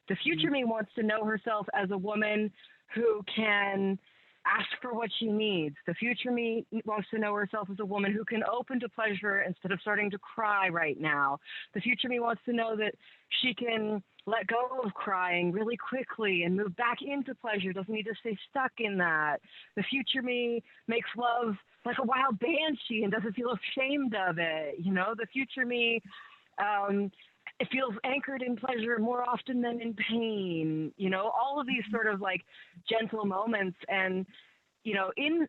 The future me wants to know herself as a woman who can ask for what she needs. The future me wants to know herself as a woman who can open to pleasure instead of starting to cry right now. The future me wants to know that she can let go of crying really quickly and move back into pleasure, doesn't need to stay stuck in that. The future me makes love like a wild banshee and doesn't feel ashamed of it. You know, the future me, it feels anchored in pleasure more often than in pain. You know, all of these sort of like gentle moments. And you know, in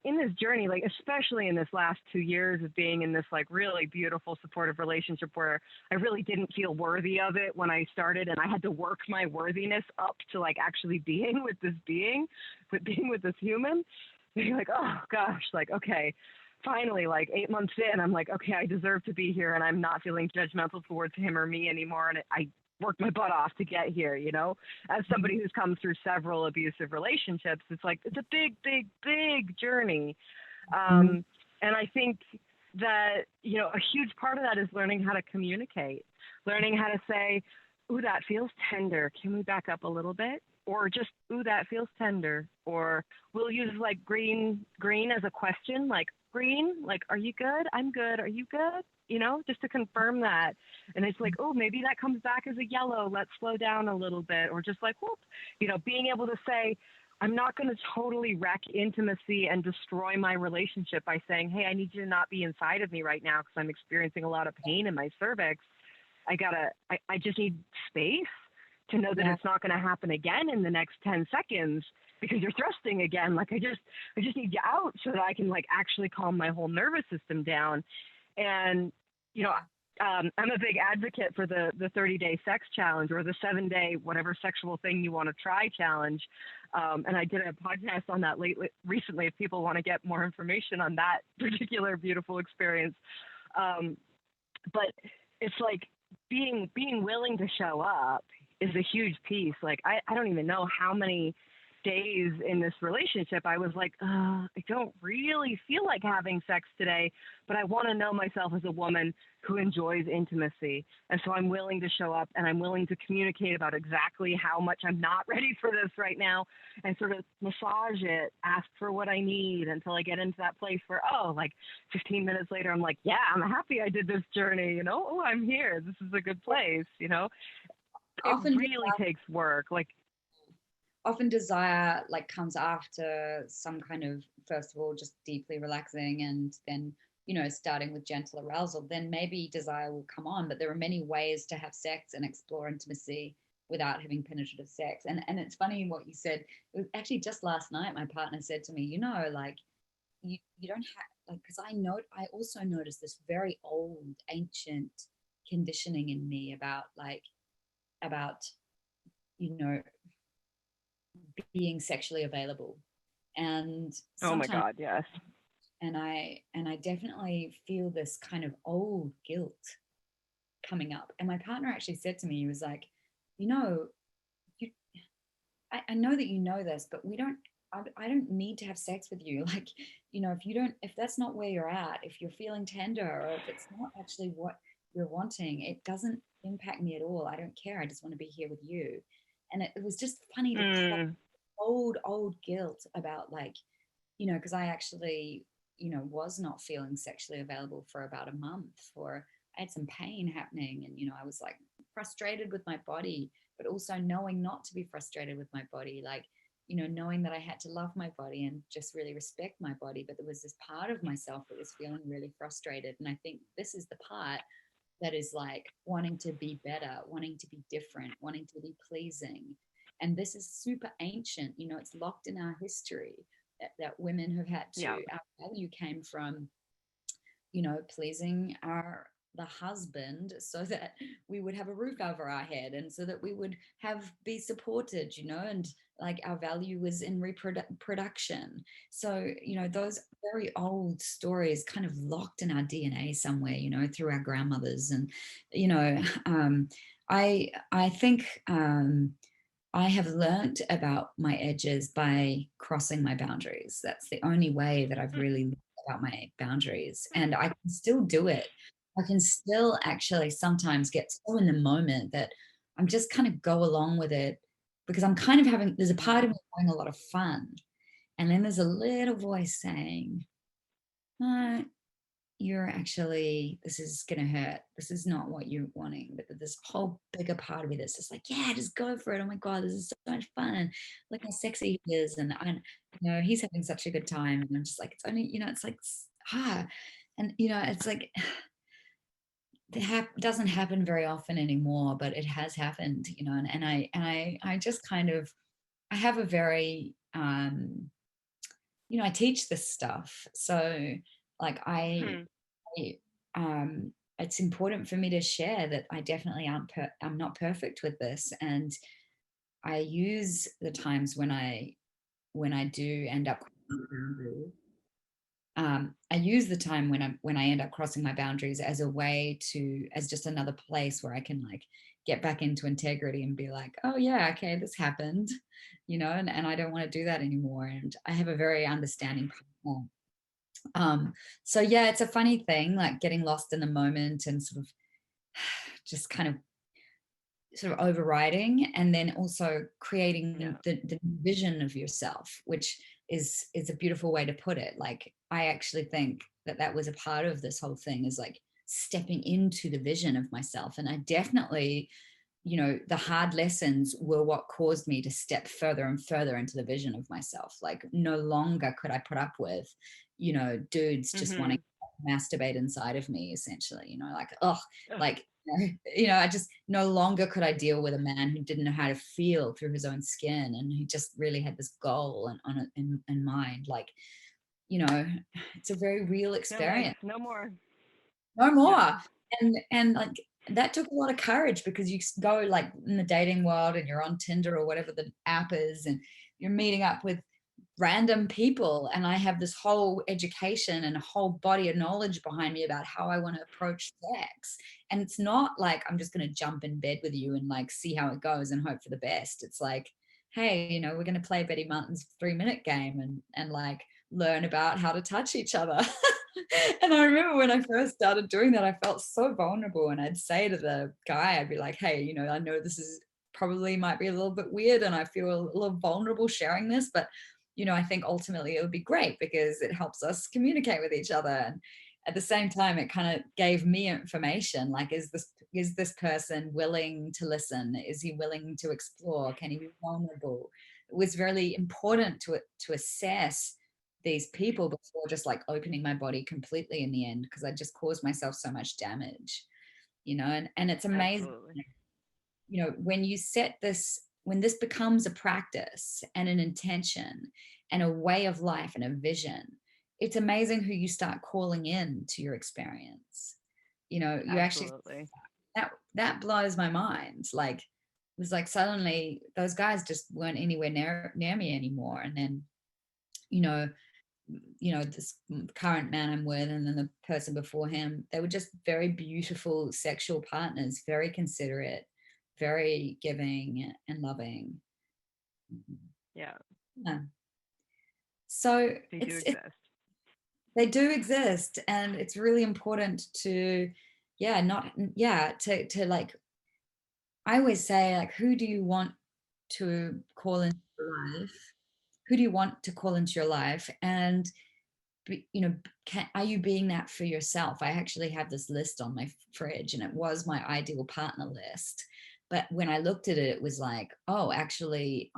this journey, like especially in this last 2 years of being in this like really beautiful supportive relationship where I really didn't feel worthy of it when I started, and I had to work my worthiness up to like actually being with this human, being like, oh gosh, like, okay, finally, like 8 months in, I'm like, okay, I deserve to be here, and I'm not feeling judgmental towards him or me anymore, and I worked my butt off to get here, you know. As somebody who's come through several abusive relationships, it's like it's a big journey. And I think that, you know, a huge part of that is learning how to communicate, learning how to say, ooh, that feels tender, can we back up a little bit? Or just, ooh, that feels tender. Or we'll use like green as a question, like, green, like, are you good? I'm good. Are you good? You know, just to confirm that. And it's like, oh, maybe that comes back as a yellow. Let's slow down a little bit. Or just like, whoop, you know, being able to say, I'm not going to totally wreck intimacy and destroy my relationship by saying, hey, I need you to not be inside of me right now because I'm experiencing a lot of pain in my cervix. I just need space to know that it's not going to happen again in the next 10 seconds because you're thrusting again. Like I just need you out so that I can like actually calm my whole nervous system down. And, you know, I'm a big advocate for the 30-day sex challenge or the 7-day, whatever sexual thing you want to try challenge. And I did a podcast on that recently if people want to get more information on that particular beautiful experience. But it's like being willing to show up is a huge piece. Like, I don't even know how many days in this relationship I was like, I don't really feel like having sex today, but I want to know myself as a woman who enjoys intimacy. And so I'm willing to show up and I'm willing to communicate about exactly how much I'm not ready for this right now and sort of massage it, ask for what I need until I get into that place where, oh, like 15 minutes later, I'm like, yeah, I'm happy I did this journey, you know, oh, I'm here. This is a good place, you know. It really takes work. Like, often desire like comes after some kind of, first of all, just deeply relaxing, and then, you know, starting with gentle arousal, then maybe desire will come on. But there are many ways to have sex and explore intimacy without having penetrative sex. And it's funny what you said. It was actually just last night my partner said to me, you know, like you don't have, like, because I also noticed this very old ancient conditioning in me about you know, being sexually available. And oh my God, yes. And I definitely feel this kind of old guilt coming up. And my partner actually said to me, he was like, you know, I know that you know this, but I don't need to have sex with you. Like, you know, if that's not where you're at, if you're feeling tender, or if it's not actually what you're wanting, it doesn't impact me at all. I don't care. I just want to be here with you. And it was just funny to old guilt about, like, you know, because I actually, you know, was not feeling sexually available for about a month, or I had some pain happening, and, you know, I was like frustrated with my body, but also knowing not to be frustrated with my body. Like, knowing that I had to love my body and just really respect my body, but there was this part of myself that was feeling really frustrated. And I think this is the part that is like wanting to be better, wanting to be different, wanting to be pleasing. And this is super ancient, it's locked in our history that women have had to, our value came from, pleasing the husband so that we would have a roof over our head and so that we would be supported, and like our value was in reproduction. So, those very old stories kind of locked in our DNA somewhere, through our grandmothers. And, I think I have learned about my edges by crossing my boundaries. That's the only way that I've really learned about my boundaries. And I can still do it. I can still actually sometimes get so in the moment that I'm just kind of go along with it because I'm kind of there's a part of me having a lot of fun. And then there's a little voice saying, no, this is going to hurt. This is not what you're wanting. But this whole bigger part of me that's just like, yeah, just go for it. Oh my God, this is so much fun. And look how sexy he is. And he's having such a good time. And I'm just like, it's only, it's like, and, it's like, doesn't happen very often anymore, but it has happened, and I just kind of, I have a very, I teach this stuff. So like it's important for me to share that I definitely I'm not perfect with this. And I use the times when I do end up I use the time when I end up crossing my boundaries as a way as just another place where I can like get back into integrity and be like, oh yeah, okay, this happened, and I don't want to do that anymore. And I have a very understanding partner. So yeah, it's a funny thing, like getting lost in the moment and sort of just kind of overriding, and then also creating the vision of yourself, which is a beautiful way to put it. Like I actually think that was a part of this whole thing, is like stepping into the vision of myself. And I definitely, the hard lessons were what caused me to step further and further into the vision of myself. Like no longer could I put up with, dudes just wanting to masturbate inside of me, essentially, like, like, I just no longer could I deal with a man who didn't know how to feel through his own skin, and he just really had this goal in mind. Like, it's a very real experience. No more. Yeah. And like that took a lot of courage, because you go like in the dating world and you're on Tinder or whatever the app is, and you're meeting up with random people, and I have this whole education and a whole body of knowledge behind me about how I want to approach sex. And it's not like I'm just going to jump in bed with you and like see how it goes and hope for the best. It's like, hey, we're going to play Betty Martin's 3-minute game and like learn about how to touch each other. And I remember when I first started doing that, I felt so vulnerable, and I'd say to the guy, I'd be like, hey, I know this is probably might be a little bit weird and I feel a little vulnerable sharing this, but I think ultimately it would be great because it helps us communicate with each other. And at the same time, it kind of gave me information, like, is this person willing to listen? Is he willing to explore? Can he be vulnerable? It was really important to assess these people before just like opening my body completely in the end, because I just caused myself so much damage, and it's amazing. Absolutely. When this becomes a practice and an intention and a way of life and a vision, it's amazing who you start calling in to your experience. You Absolutely. actually, that blows my mind. Like, it was like suddenly those guys just weren't anywhere near me anymore. And then, this current man I'm with, and then the person before him, they were just very beautiful sexual partners, very considerate, very giving and loving. Yeah. So they do exist, and it's really important to like, I always say, like, who do you want to call into your life? Who do you want to call into your life? And are you being that for yourself? I actually have this list on my fridge, and it was my ideal partner list. But when I looked at it, it was like, oh, actually,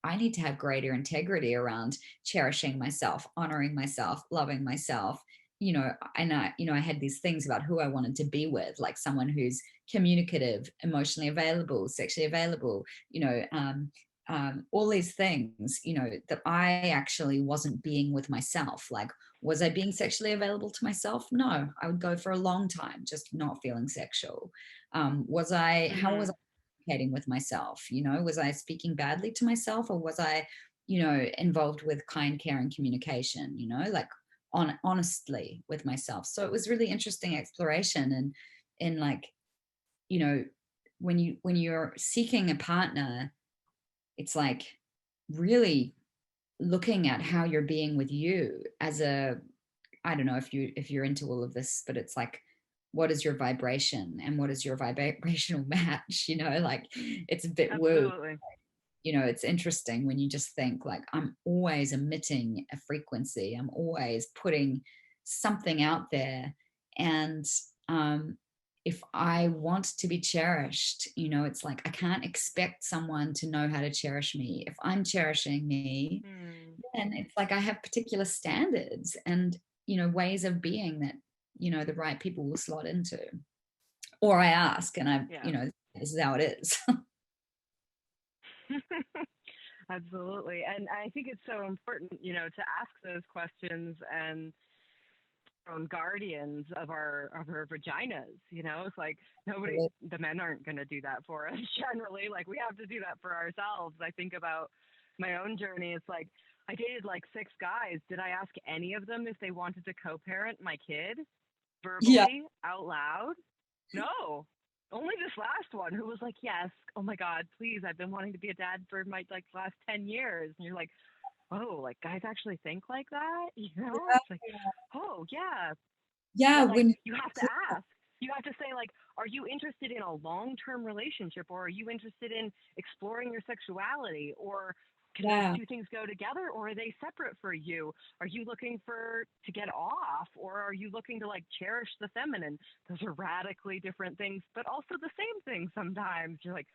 I need to have greater integrity around cherishing myself, honoring myself, loving myself. And I had these things about who I wanted to be with, like someone who's communicative, emotionally available, sexually available, all these things, that I actually wasn't being with myself. Like, was I being sexually available to myself? No, I would go for a long time just not feeling sexual. How was I communicating with myself? Was I speaking badly to myself, or was I, involved with kind, caring communication, like honestly with myself? So it was really interesting exploration. And in like, when you're seeking a partner, it's like really looking at how you're being with you as a, I don't know if you're into all of this, but it's like, what is your vibration and what is your vibrational match? Like, it's a bit woo. Absolutely. It's interesting when you just think like, I'm always emitting a frequency, I'm always putting something out there. And if I want to be cherished, it's like I can't expect someone to know how to cherish me. If I'm cherishing me, then it's like I have particular standards and, ways of being that, the right people will slot into. Or I ask and Yeah. this is how it is. Absolutely. And I think it's so important, to ask those questions and own guardians of our vaginas. It's like the men aren't going to do that for us generally. Like, we have to do that for ourselves. I think about my own journey. It's like, I dated like 6 guys. Did I ask any of them if they wanted to co-parent my kid Yeah. verbally out loud? No. Only this last one who was like, yes, oh my God, please, I've been wanting to be a dad for my like last 10 years. And you're like, oh, like guys actually think like that? It's like, oh yeah. Yeah. But like, When you have to ask. You have to say, like, are you interested in a long-term relationship, or are you interested in exploring your sexuality, or can those Yeah. two things go together, or are they separate for you? Are you looking to get off, or are you looking to like cherish the feminine? Those are radically different things, but also the same thing sometimes. You're like,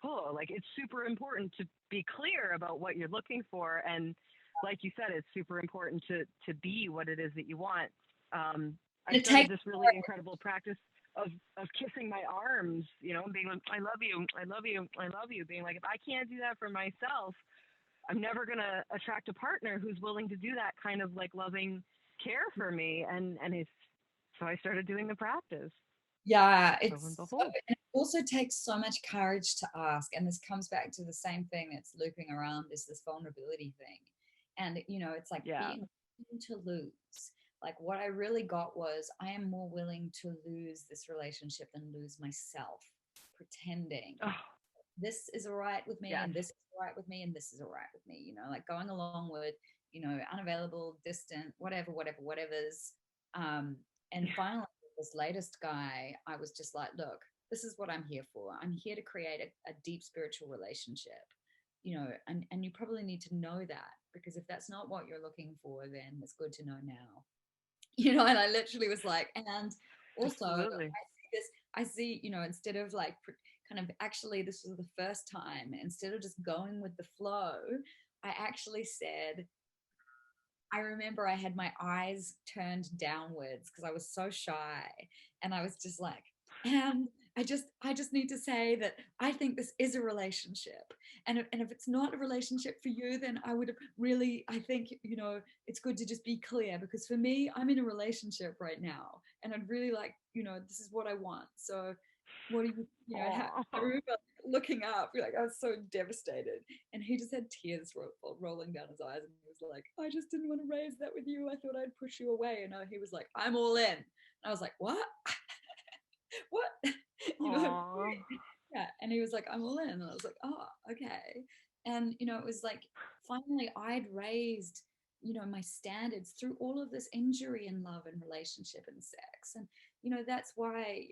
oh, like, it's super important to be clear about what you're looking for. And like you said, it's super important to be what it is that you want. I it started takes this really incredible practice of kissing my arms, and being like, I love you, I love you, I love you. Being like, if I can't do that for myself, I'm never gonna attract a partner who's willing to do that kind of like loving care for me. And it's so I started doing the practice. Yeah, Lo and and behold. it also takes so much courage to ask. And this comes back to the same thing that's looping around, is this vulnerability thing. And, it's like Yeah. being willing to lose. Like, what I really got was, I am more willing to lose this relationship than lose myself, pretending Oh, this is all right with me yes. and this is all right with me and this is all right with me, like going along with, unavailable, distant, whatever's. um and finally, this latest guy, I was just like, look, this is what I'm here for. I'm here to create a deep spiritual relationship, and you probably need to know that, because if that's not what you're looking for, then it's good to know now. And I literally was like, and also Absolutely. I see, instead of like kind of, actually, this was the first time, instead of just going with the flow, I actually said, I remember I had my eyes turned downwards because I was so shy. And I was just like, and I just need to say that I think this is a relationship. And if it's not a relationship for you, then I would have really, I think, it's good to just be clear, because for me, I'm in a relationship right now. And I'd really like, this is what I want. So what do I Oh, remember looking up, like, I was so devastated. And he just had tears rolling down his eyes. And he was like, I just didn't want to raise that with you. I thought I'd push you away. And he was like, I'm all in. And I was like, what? What? you know, oh, yeah. And he was like, I'm all in. And I was like, oh, okay. And, it was like, finally I'd raised, my standards through all of this injury in love and relationship and sex. And, that's why,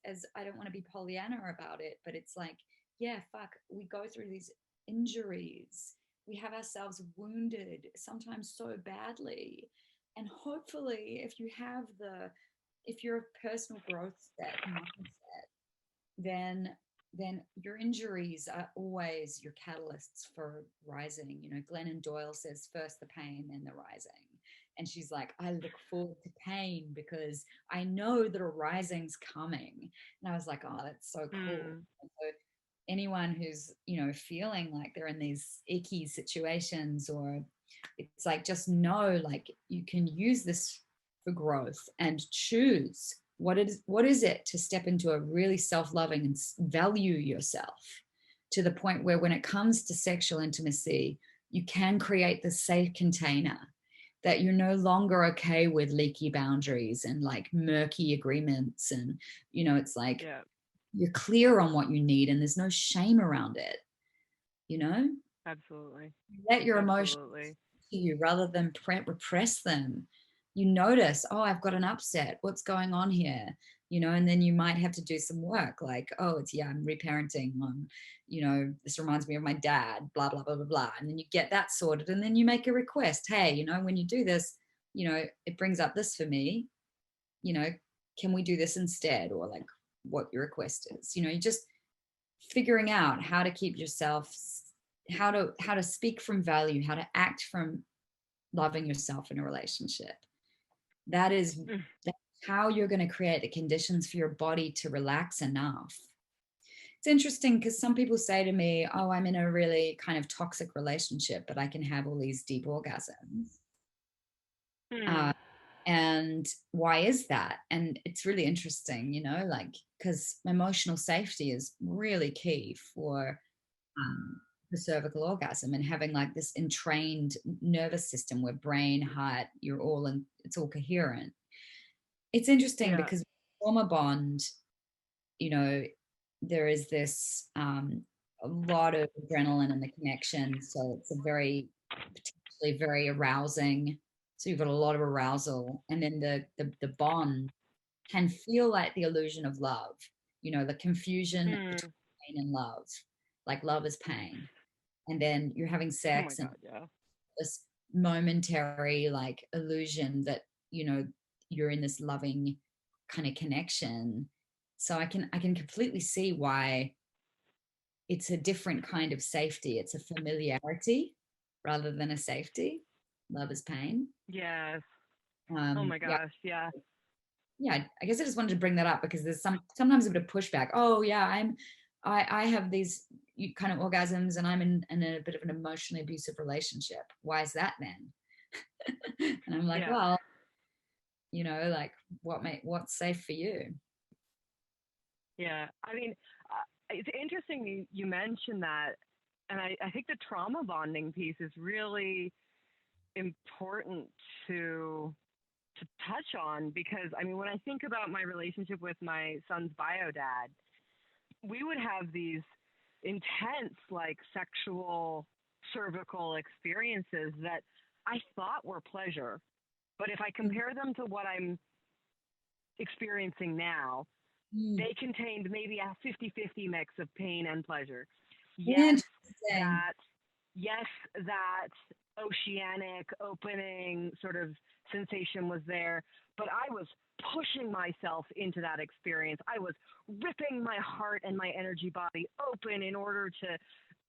as I don't want to be Pollyanna about it, but it's like, yeah, fuck, we go through these injuries. We have ourselves wounded, sometimes so badly. And hopefully, if you're a personal growth set mindset, then then your injuries are always your catalysts for rising. You know, Glennon Doyle says first the pain, then the rising. And she's like, I look forward to pain because I know that a rising's coming. And I was like, oh, that's so cool. So anyone who's, you know, feeling like they're in these icky situations, or it's like, just know, like, you can use this for growth and choose what is it to step into a really self-loving and value yourself to the point where when it comes to sexual intimacy, you can create the safe container that you're no longer okay with leaky boundaries and like murky agreements. And, you know, it's like, you're clear on what you need and there's no shame around it, you know? Absolutely. Let your emotions to you rather than repress them. You notice, oh, I've got an upset. What's going on here? You know, and then you might have to do some work like, oh, I'm reparenting. You know, this reminds me of my dad, blah, blah, blah, blah, blah. And then you get that sorted. And then you make a request. Hey, you know, when you do this, you know, it brings up this for me. You know, can we do this instead? Or like what your request is. You know, you just figuring out how to keep yourself, how to speak from value, how to act from loving yourself in a relationship. That's how you're going to create the conditions for your body to relax enough. It's interesting because some people say to me, oh, I'm in a really kind of toxic relationship, but I can have all these deep orgasms. And why is that? And it's really interesting, you know, like, because emotional safety is really key for the cervical orgasm, and having like this entrained nervous system where brain, heart, it's all coherent. It's interesting because trauma bond, you know, there is this a lot of adrenaline in the connection. So it's a potentially very arousing. So you've got a lot of arousal. And then the bond can feel like the illusion of love, you know, the confusion between pain and love, like love is pain. And then you're having sex and this momentary like illusion that, you know, you're in this loving kind of connection. So I can completely see why it's a different kind of safety. It's a familiarity rather than a safety. Love is pain. Yes. Oh my gosh. Yeah. Yeah. I guess I just wanted to bring that up because there's sometimes a bit of pushback. Oh yeah, I have these kind of orgasms and I'm in a bit of an emotionally abusive relationship. Why is that then? And I'm like, well, you know, like what's safe for you? Yeah. I mean, it's interesting you mentioned that. And I think the trauma bonding piece is really important to touch on, because I mean, when I think about my relationship with my son's bio dad, we would have these intense like sexual cervical experiences that I thought were pleasure. But if I compare them to what I'm experiencing now, they contained maybe a 50-50 mix of pain and pleasure. Yes, that oceanic opening sort of sensation was there, but I was pushing myself into that experience. I was ripping my heart and my energy body open in order to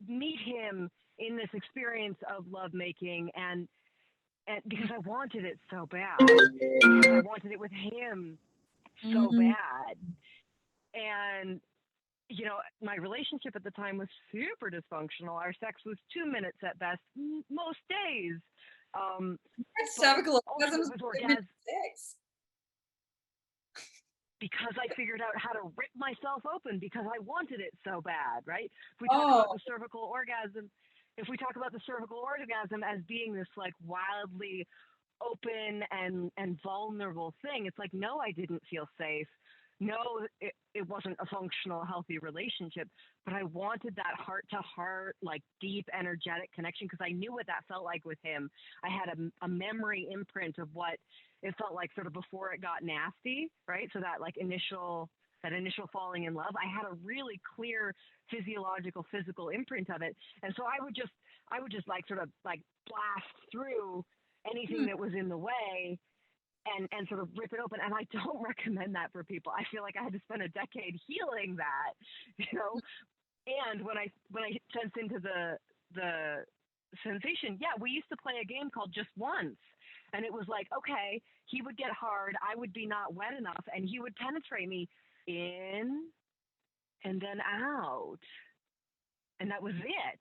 meet him in this experience of lovemaking, and because I wanted it so bad. I wanted it with him so bad. And you know, my relationship at the time was super dysfunctional. Our sex was 2 minutes at best, most days. Cervical orgasms because I figured out how to rip myself open because I wanted it so bad, right? If we talk about the cervical orgasm, as being this like wildly open and vulnerable thing, it's like, no, I didn't feel safe. No, it wasn't a functional, healthy relationship, but I wanted that heart-to-heart, like deep, energetic connection because I knew what that felt like with him. I had a memory imprint of what it felt like sort of before it got nasty, right? So that like initial falling in love, I had a really clear physiological, physical imprint of it. And so I would just like sort of like blast through anything that was in the way and sort of rip it open. And I don't recommend that for people. I feel like I had to spend a decade healing that, you know. And when I sense into the sensation, yeah, we used to play a game called Just Once. And it was like, okay, he would get hard, I would be not wet enough, and he would penetrate me in and then out. And that was it.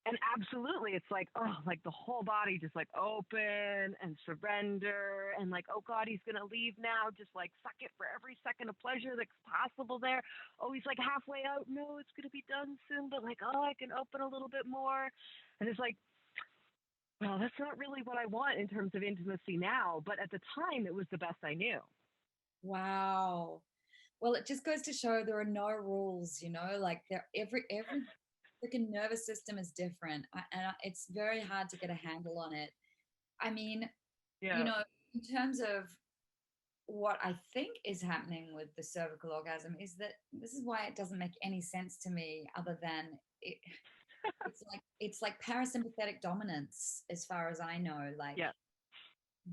And absolutely, it's like, oh, like the whole body just like open and surrender and like, oh God, he's going to leave now. Just like suck it for every second of pleasure that's possible there. Oh, he's like halfway out. No, it's going to be done soon. But like, oh, I can open a little bit more. And it's like, well, that's not really what I want in terms of intimacy now. But at the time, it was the best I knew. Wow. Well, it just goes to show there are no rules, you know, like every freaking nervous system is different, it's very hard to get a handle on it. I mean, Yeah. you know, in terms of what I think is happening with the cervical orgasm is that this is why it doesn't make any sense to me, other than it's like parasympathetic dominance, as far as I know. Like, Yeah.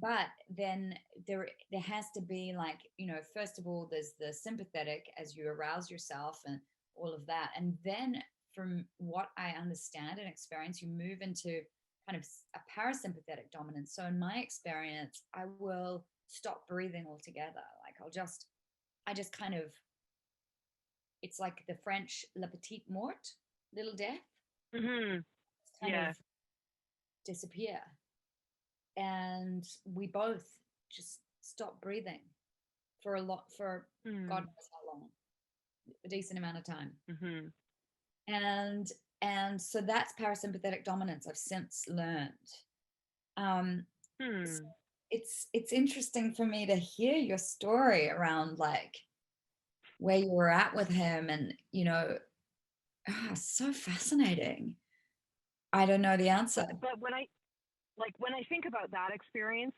but then there has to be, like, you know, first of all, there's the sympathetic as you arouse yourself and all of that, and then from what I understand and experience, you move into kind of a parasympathetic dominance. So in my experience, I will stop breathing altogether. Like I just kind of, it's like the French "la petite mort," little death, Mm-hmm. kind Yeah. of disappear. And we both just stop breathing for God knows how long, a decent amount of time. Mm-hmm. And so that's parasympathetic dominance, I've since learned. So it's interesting for me to hear your story around like where you were at with him, and you know, so fascinating. I don't know the answer. But when I think about that experience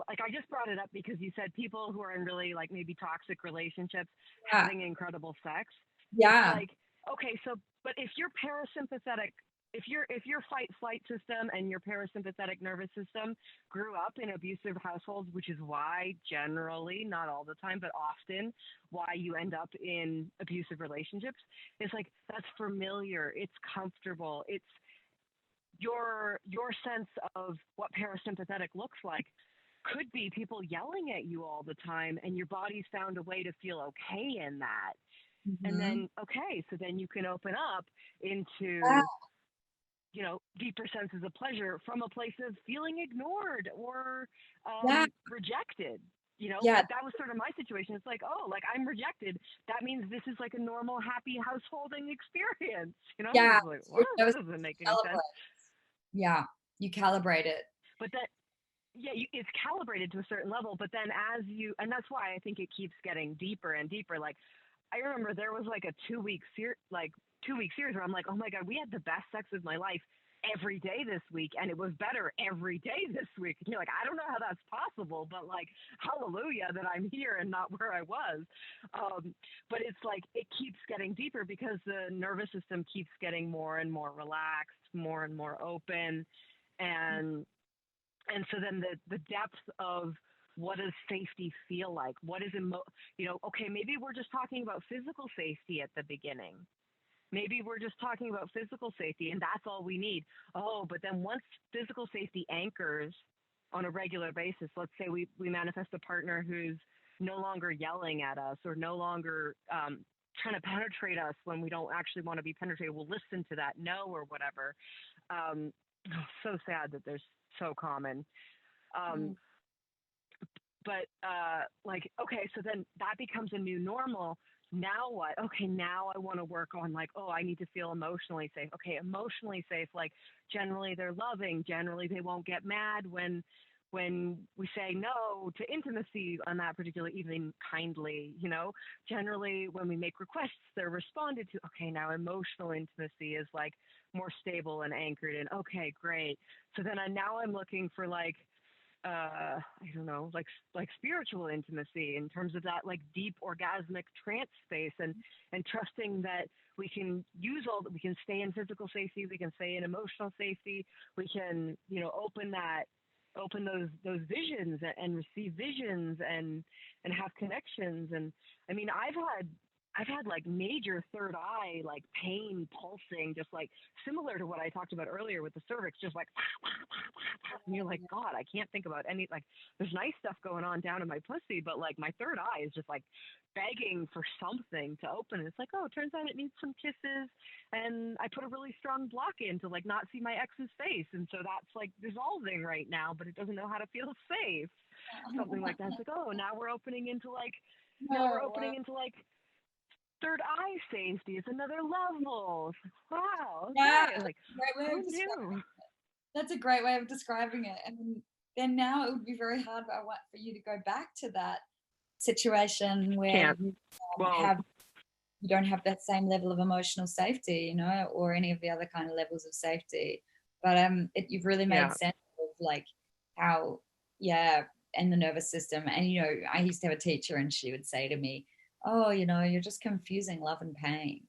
like I just brought it up because you said people who are in really like maybe toxic relationships having incredible sex. Yeah. Like, okay, so but if you're parasympathetic, if your fight flight system and your parasympathetic nervous system grew up in abusive households, which is why generally, not all the time, but often why you end up in abusive relationships, it's like that's familiar, it's comfortable, it's your sense of what parasympathetic looks like could be people yelling at you all the time, and your body's found a way to feel okay in that. Mm-hmm. And then, okay, so then you can open up into, you know, deeper senses of pleasure from a place of feeling ignored or rejected. You know, like that was sort of my situation. It's like, oh, like I'm rejected. That means this is like a normal, happy householding experience. You know, like, well, that doesn't make any sense. Yeah, you calibrate it. But that, yeah, it's calibrated to a certain level. But then and that's why I think it keeps getting deeper and deeper. Like, I remember there was like a 2-week series where I'm like, oh my God, we had the best sex of my life every day this week, and it was better every day this week. And you're like, I don't know how that's possible, but like, hallelujah that I'm here and not where I was. But it's like, it keeps getting deeper because the nervous system keeps getting more and more relaxed, more and more open. And so then the depth of what does safety feel like? What is okay, maybe we're just talking about physical safety at the beginning. Maybe we're just talking about physical safety and that's all we need. Oh, but then once physical safety anchors on a regular basis, let's say we manifest a partner who's no longer yelling at us or no longer trying to penetrate us when we don't actually want to be penetrated. We'll listen to that no or whatever. So sad that they're so common. But like, okay, so then that becomes a new normal. Now what? Okay, now I want to work on like, oh, I need to feel emotionally safe. Okay, emotionally safe. Like generally they're loving. Generally they won't get mad when we say no to intimacy on that particular evening kindly, you know. Generally when we make requests, they're responded to. Okay, now emotional intimacy is like more stable and anchored in. Okay, great. So then now I'm looking for like, I don't know, like spiritual intimacy in terms of that like deep orgasmic trance space and trusting that we can we can stay in physical safety, we can stay in emotional safety, we can, you know, open that open those visions and receive visions and have connections. And I mean, I've had like major third eye, like pain pulsing, just like similar to what I talked about earlier with the cervix, just like, and you're like, God, I can't think about any, like, there's nice stuff going on down in my pussy, but like my third eye is just like begging for something to open. And it's like, oh, it turns out it needs some kisses. And I put a really strong block in to like not see my ex's face. And so that's like dissolving right now, but it doesn't know how to feel safe. Something like that. It's like, oh, now we're opening into like, third eye safety. It's another level. Wow. Okay. Yeah, Like, who knew? That's a great way of describing it. And then now it would be very hard for you to go back to that situation where you don't have that same level of emotional safety, you know, or any of the other kind of levels of safety. But you've really made sense of like how, and the nervous system. And, you know, I used to have a teacher and she would say to me, oh, you know, you're just confusing love and pain.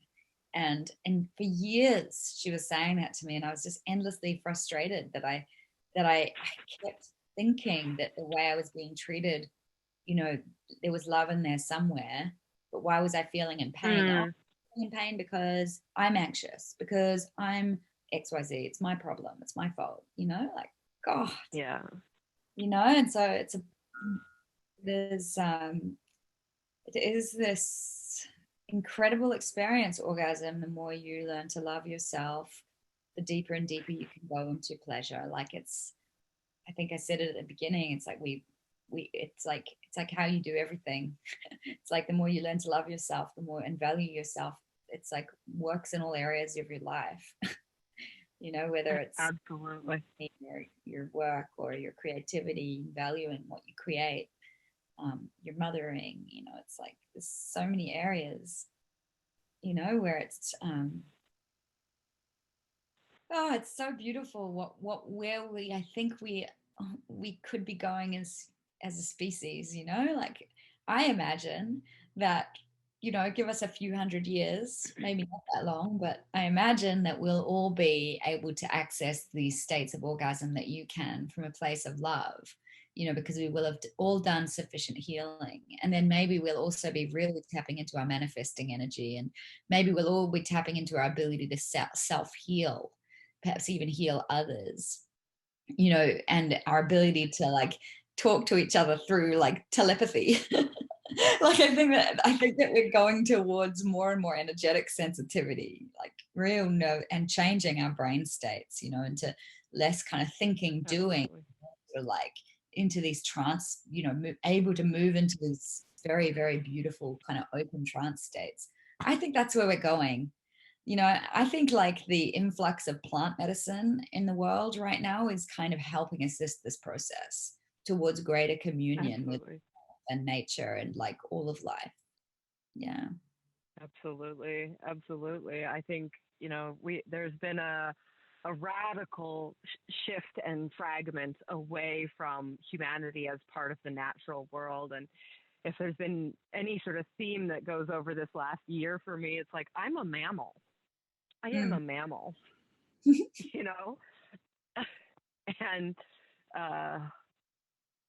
And for years she was saying that to me, and I was just endlessly frustrated that I kept thinking that the way I was being treated, you know, there was love in there somewhere, but why was I feeling in pain? Oh, I'm in pain because I'm anxious, because I'm XYZ. It's my problem. It's my fault. You know, like, God. Yeah. You know, and so it is this incredible experience, orgasm. The more you learn to love yourself, the deeper and deeper you can go into pleasure. Like I think I said it at the beginning, it's like it's like how you do everything. It's like the more you learn to love yourself, the more and value yourself, it's like works in all areas of your life. You know, whether it's absolutely your work or your creativity, valuing what you create, your mothering, you know, it's like there's so many areas, you know, where it's it's so beautiful where I think we could be going as a species, you know. Like I imagine that, you know, give us a few hundred years, maybe not that long, but I imagine that we'll all be able to access these states of orgasm that you can from a place of love, you know, because we will have all done sufficient healing. And then maybe we'll also be really tapping into our manifesting energy, and maybe we'll all be tapping into our ability to self-heal, perhaps even heal others, you know, and our ability to like talk to each other through like telepathy. Like I think that we're going towards more and more energetic sensitivity, like real nerve, and changing our brain states, you know, into less kind of thinking, doing, or like into these trance, you know, able to move into these very, very beautiful kind of open trance states. I think that's where we're going. You know, I think like the influx of plant medicine in the world right now is kind of helping assist this process towards greater communion with and nature and like all of life. Yeah, absolutely. I think, you know, there's been a radical shift and fragment away from humanity as part of the natural world. And if there's been any sort of theme that goes over this last year for me, it's like I'm a mammal. I am a mammal. You know,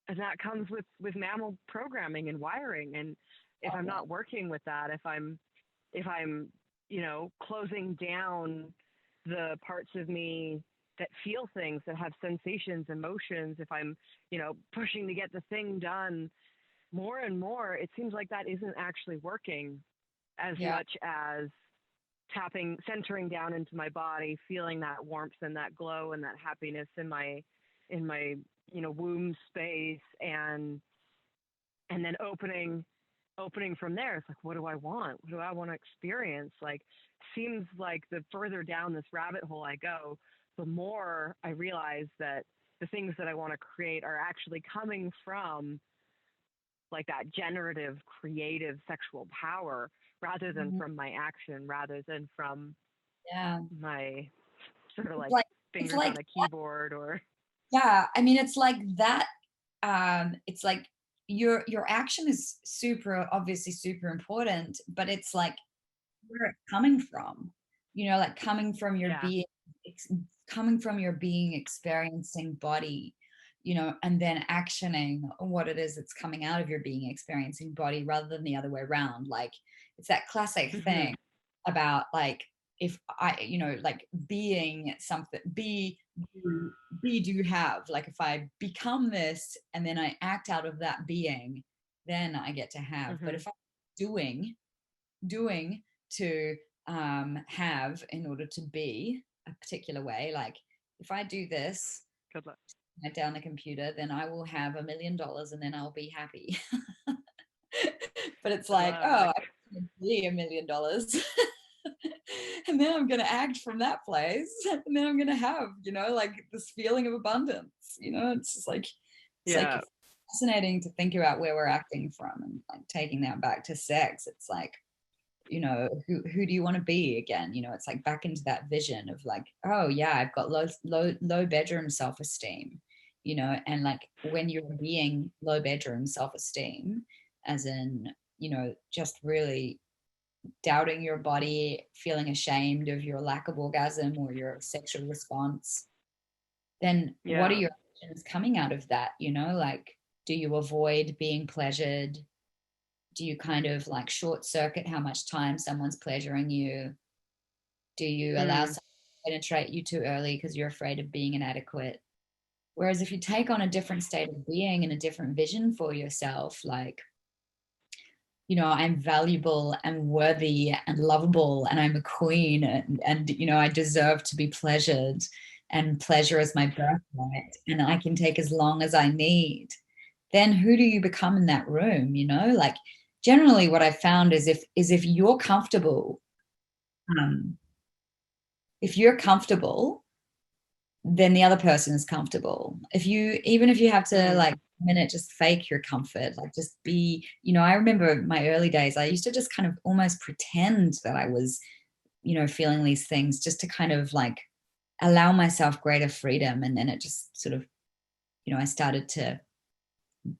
and that comes with mammal programming and wiring. And if I'm not working with that, if I'm, you know, closing down the parts of me that feel things, that have sensations, emotions, if I'm, you know, pushing to get the thing done more and more, it seems like that isn't actually working as much as centering down into my body, feeling that warmth and that glow and that happiness in my, you know, womb space, and then opening from there. It's like, what do I want? What do I want to experience? Like, seems like the further down this rabbit hole I go, the more I realize that the things that I want to create are actually coming from like that generative, creative, sexual power, rather than from my action, rather than from my sort of like fingers on a keyboard or. Yeah, I mean, it's like that. It's like your action is obviously super important, but it's like where it's coming from, you know, like coming from your being, experiencing body, you know, and then actioning what it is that's coming out of your being, experiencing body, rather than the other way around. Like, it's that classic thing about like, if I, you know, like being something, do have, like if I become this and then I act out of that being, then I get to have. But if I'm doing to have in order to be a particular way, like if I do this, Good luck. down the computer, then I will have $1 million and then I'll be happy. But it's like, oh, I can be $1 million. And then I'm going to act from that place. And then I'm going to have, you know, like this feeling of abundance, you know, it's just like, it's like fascinating to think about where we're acting from, and like taking that back to sex. It's like, you know, who do you want to be again? You know, it's like back into that vision of like, oh yeah, I've got low bedroom self-esteem, you know, and like when you're being low bedroom self-esteem, as in, you know, just really doubting your body, feeling ashamed of your lack of orgasm or your sexual response, then what are your actions coming out of that? You know, like, do you avoid being pleasured? Do you kind of like short circuit how much time someone's pleasuring you? Do you allow someone to penetrate you too early because you're afraid of being inadequate? Whereas if you take on a different state of being and a different vision for yourself, like, you know, I'm valuable and worthy and lovable and I'm a queen, and you know, I deserve to be pleasured, and pleasure is my birthright and I can take as long as I need, then who do you become in that room? You know, like generally what I found is if you're comfortable, if you're comfortable, then the other person is comfortable. Even if you have to like a minute, just fake your comfort, like just be, you know, I remember my early days, I used to just kind of almost pretend that I was, you know, feeling these things just to kind of like allow myself greater freedom. And then it just sort of, you know, I started to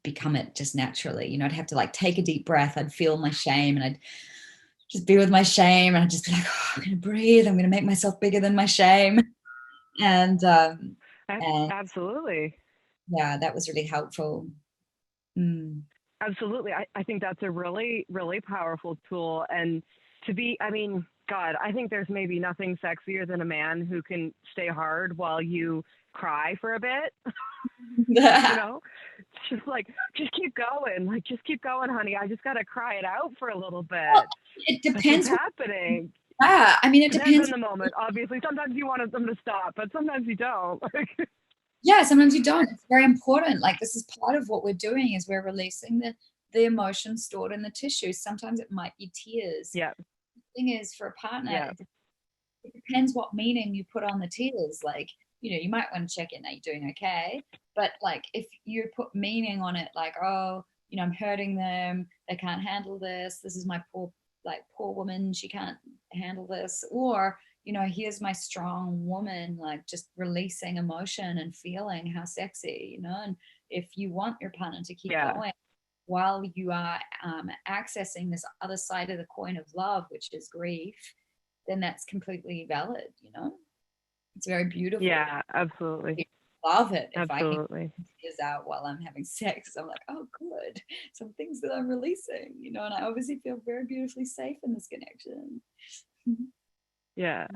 become it just naturally. You know, I'd have to like take a deep breath, I'd feel my shame and I'd just be with my shame, and I'd just be like, oh, I'm going to breathe, I'm going to make myself bigger than my shame. And absolutely. Yeah, that was really helpful. Absolutely. I think that's a really, really powerful tool. And I mean, God, I think there's maybe nothing sexier than a man who can stay hard while you cry for a bit. You know, just like, just keep going. Like, just keep going, honey. I just got to cry it out for a little bit. Well, it depends what's happening. Yeah, I mean, it depends in the moment. Obviously, sometimes you want them to stop, but sometimes you don't. Yeah, sometimes you don't. It's very important. Like, this is part of what we're doing, is we're releasing the emotions stored in the tissues. Sometimes it might be tears. Yeah. The thing is, for a partner, it depends what meaning you put on the tears. Like, you know, you might want to check in, are you doing okay? But like, if you put meaning on it, like, oh, you know, I'm hurting them, they can't handle this. This is my poor woman, she can't handle this. Or, you know, here's my strong woman, like just releasing emotion and feeling how sexy, you know. And if you want your partner to keep going while you are accessing this other side of the coin of love, which is grief, then that's completely valid, you know. It's very beautiful. Yeah, absolutely. I love it. Absolutely. If I can tears out while I'm having sex, I'm like, oh, good. Some things that I'm releasing, you know, and I obviously feel very beautifully safe in this connection. Yeah.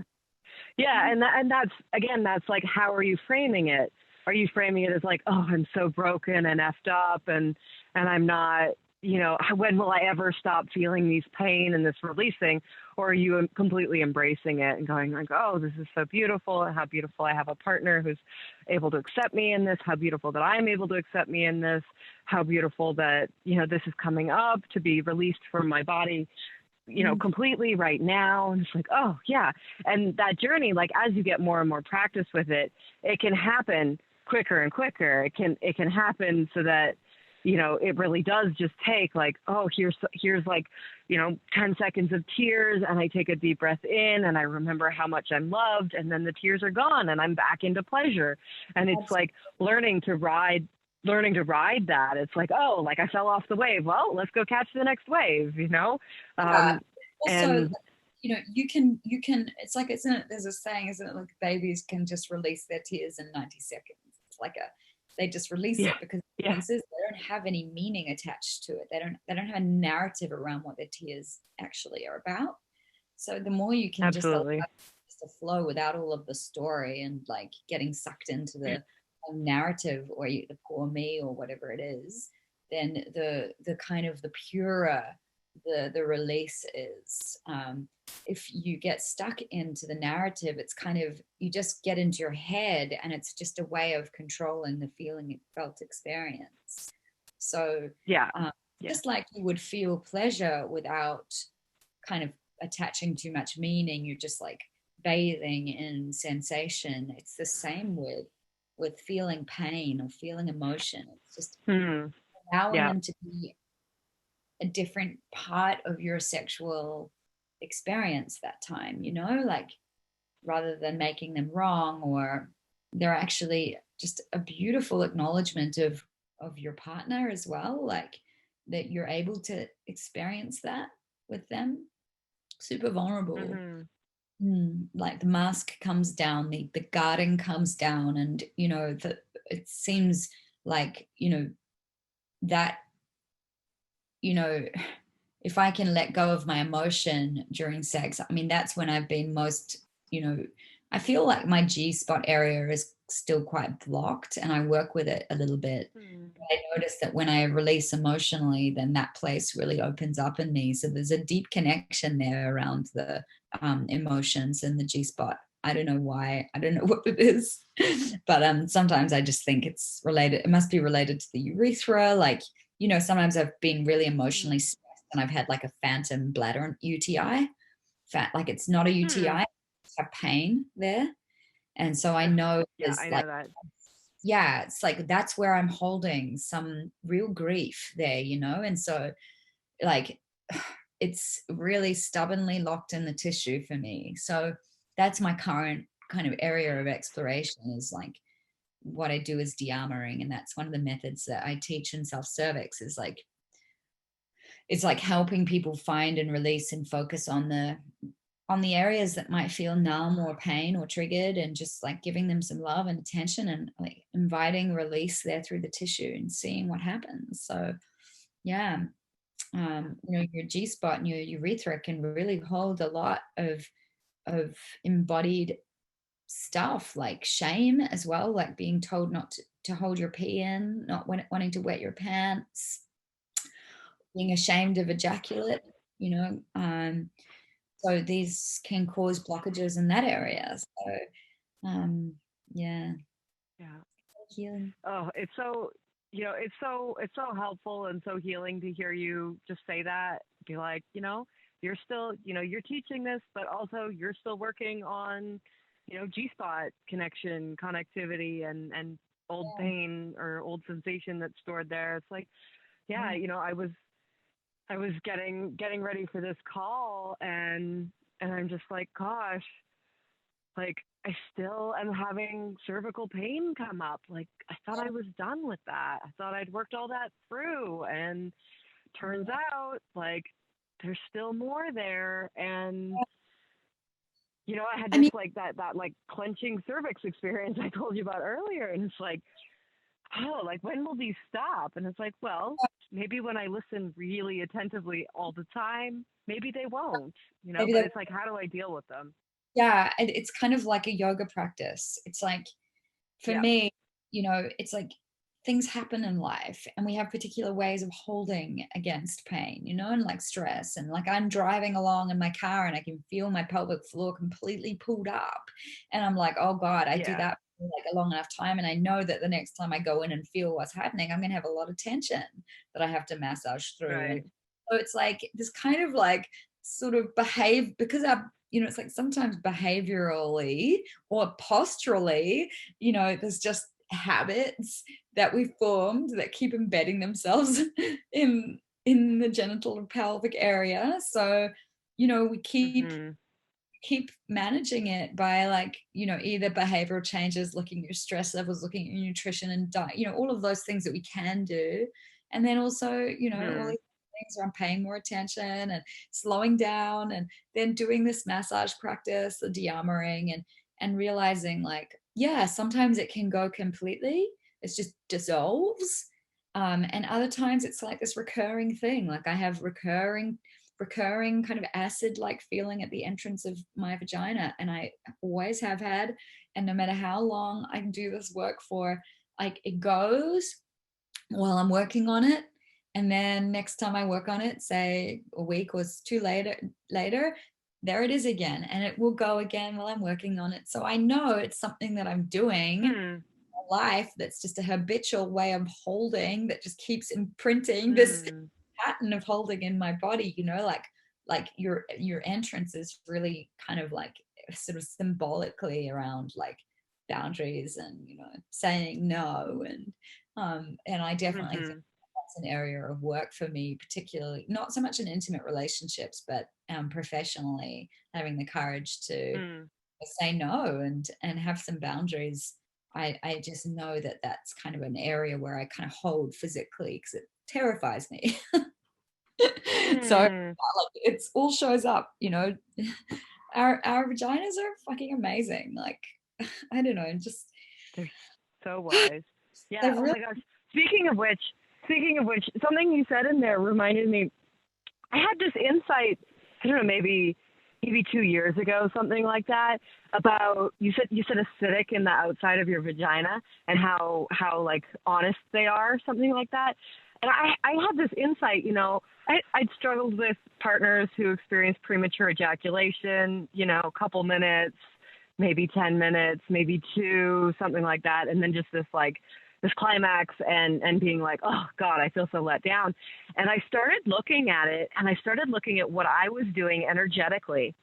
And that's, again, that's like, how are you framing it? Are you framing it as like, oh, I'm so broken and effed up and I'm not, you know, when will I ever stop feeling these pain and this releasing? Or are you completely embracing it and going like, oh, this is so beautiful, and how beautiful I have a partner who's able to accept me in this, how beautiful that I'm able to accept me in this, how beautiful that, you know, this is coming up to be released from my body, you know, completely right now. And it's like, oh yeah. And that journey, like, as you get more and more practice with it, it can happen quicker and quicker. It can happen so that, you know, it really does just take like, oh, here's like, you know, 10 seconds of tears, and I take a deep breath in and I remember how much I'm loved, and then the tears are gone and I'm back into pleasure. And it's like learning to ride that. It's like, oh, like I fell off the wave. Well, let's go catch the next wave, you know? Also, and you know, you can, it's like, there's a saying, isn't it? Like, babies can just release their tears in 90 seconds. It's like They just release it because they don't have any meaning attached to it. They don't have a narrative around what their tears actually are about. So the more you can just allow it to flow without all of the story and like getting sucked into the narrative or the poor me or whatever it is, then the kind of the purer the release is. If you get stuck into the narrative, it's kind of, you just get into your head and it's just a way of controlling the feeling felt experience. So just like you would feel pleasure without kind of attaching too much meaning, you're just like bathing in sensation. It's the same with feeling pain or feeling emotion. It's just allowing them to be a different part of your sexual experience that time, you know, like rather than making them wrong, or they're actually just a beautiful acknowledgement of your partner as well, like that you're able to experience that with them. Super vulnerable. Like the mask comes down, the guarding comes down, and you know that it seems like, you know, that, you know, if I can let go of my emotion during sex, I mean, that's when I've been most, you know, I feel like my G-spot area is still quite blocked and I work with it a little bit. I notice that when I release emotionally, then that place really opens up in me. So there's a deep connection there around the emotions and the G-spot. I don't know why. I don't know what it is. But sometimes I just think it's related. It must be related to the urethra. Like, you know, sometimes I've been really emotionally stressed and I've had like a phantom bladder UTI. Like it's not a UTI, I just have pain there. And so I know I know that. Yeah, it's like that's where I'm holding some real grief there, you know? And so like it's really stubbornly locked in the tissue for me. So that's my current kind of area of exploration, is like what I do is de-armoring. And that's one of the methods that I teach in self-cervix, is like, it's like helping people find and release and focus on the areas that might feel numb or pain or triggered, and just like giving them some love and attention and like inviting release there through the tissue and seeing what happens. So yeah, you know, your G-spot and your urethra can really hold a lot of embodied stuff, like shame as well, like being told not to hold your pee in, not wanting to wet your pants, being ashamed of ejaculate, you know. So these can cause blockages in that area. So yeah. Healing. Oh, it's so, you know, it's so helpful and so healing to hear you just say that. Be like, you know, you're still, you know, you're teaching this, but also you're still working on, you know, G-spot connectivity and old pain or old sensation that's stored there. It's like, you know, I was getting ready for this call, and I'm just like, gosh, like I still am having cervical pain come up. Like I thought I was done with that. I thought I'd worked all that through, and turns out like there's still more there. And you know, I had this like that like clenching cervix experience I told you about earlier, and it's like, oh, like when will these stop? And it's like, well, maybe when I listen really attentively all the time, maybe they won't, you know, but it's like, how do I deal with them? Yeah, it's kind of like a yoga practice. It's like, for me, you know, it's like things happen in life and we have particular ways of holding against pain, you know, and like stress. And like I'm driving along in my car and I can feel my pelvic floor completely pulled up. And I'm like, oh God, I do that for like a long enough time. And I know that the next time I go in and feel what's happening, I'm going to have a lot of tension that I have to massage through. Right. And so it's like this kind of like sort of because you know, it's like sometimes behaviorally or posturally, you know, there's just habits that we formed that keep embedding themselves in the genital or pelvic area. So, you know, we keep managing it by like, you know, either behavioral changes, looking at your stress levels, looking at your nutrition and diet, you know, all of those things that we can do. And then also, you know, all these things around paying more attention and slowing down, and then doing this massage practice, the de-armoring, and realizing like, yeah, sometimes it can go completely, it just dissolves. And other times it's like this recurring thing. Like I have recurring kind of acid like feeling at the entrance of my vagina, and I always have had. And no matter how long I can do this work for, like it goes while I'm working on it, and then next time I work on it, say a week or two later, there it is again, and it will go again while I'm working on it. So I know it's something that I'm doing in my life, that's just a habitual way of holding, that just keeps imprinting this pattern of holding in my body, like your entrance is really kind of like sort of symbolically around like boundaries and saying no. And I definitely think that's an area of work for me, particularly not so much in intimate relationships, but professionally, having the courage to say no and have some boundaries. I just know that that's kind of an area where I kind of hold physically, because it terrifies me. So like, it's all shows up, our vaginas are fucking amazing. Like, I don't know, just they're so wise. Yeah. Oh really, my gosh. Speaking of which, something you said in there reminded me. I had this insight. I don't know, maybe 2 years ago, something like that. About you said acidic in the outside of your vagina, and how like honest they are, something like that. And I had this insight. I'd struggled with partners who experienced premature ejaculation. A couple minutes, maybe 10 minutes, maybe 2, something like that, and then just this climax and being like, oh God, I feel so let down. And I started looking at it, and I started looking at what I was doing energetically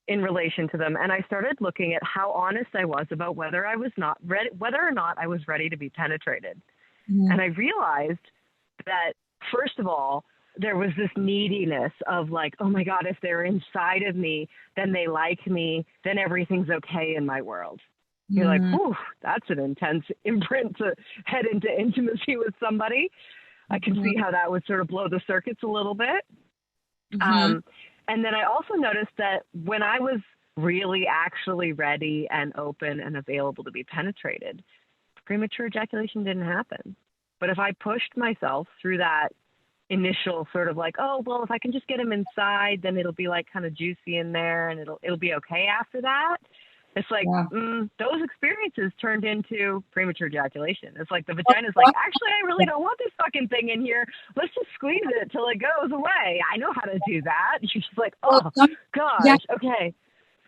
in relation to them. And I started looking at how honest I was about whether or not I was ready to be penetrated. And I realized that, first of all, there was this neediness of like, oh my God, if they're inside of me, then they like me, then everything's okay in my world. You're like, whew, that's an intense imprint to head into intimacy with somebody. I can see how that would sort of blow the circuits a little bit. And then I also noticed that when I was really actually ready and open and available to be penetrated, premature ejaculation didn't happen. But if I pushed myself through that initial sort of like, oh, well, if I can just get him inside, then it'll be like kind of juicy in there, and it'll be okay after that. It's like, those experiences turned into premature ejaculation. It's like the vagina's like, actually, I really don't want this fucking thing in here. Let's just squeeze it till it goes away. I know how to do that. You're just like, oh, gosh, okay.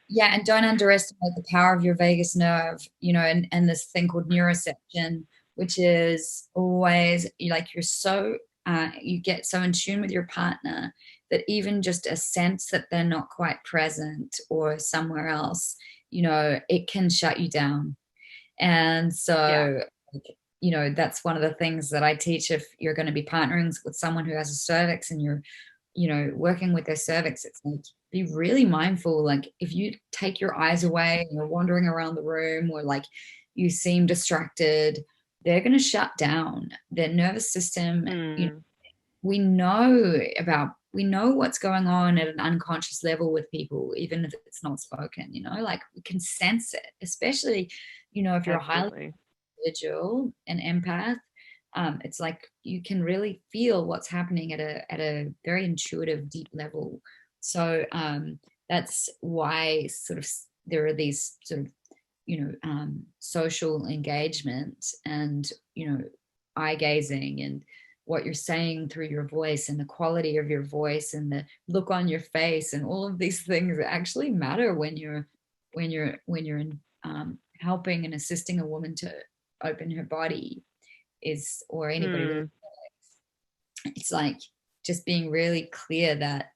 Yeah, and don't underestimate the power of your vagus nerve, and this thing called neuroception, which is always like you're so, you get so in tune with your partner that even just a sense that they're not quite present or somewhere else, it can shut you down. And so, that's one of the things that I teach. If you're going to be partnering with someone who has a cervix and you're, working with their cervix, it's like, be really mindful. Like if you take your eyes away and you're wandering around the room, or like you seem distracted, they're going to shut down their nervous system. We know what's going on at an unconscious level with people, even if it's not spoken, like we can sense it, especially, if you're a highly individual and empath. It's like you can really feel what's happening at a very intuitive, deep level. So that's why sort of there are these sort of, social engagement and, eye gazing and what you're saying through your voice and the quality of your voice and the look on your face and all of these things actually matter when you're in, helping and assisting a woman to open her body, or anybody. It's like just being really clear that,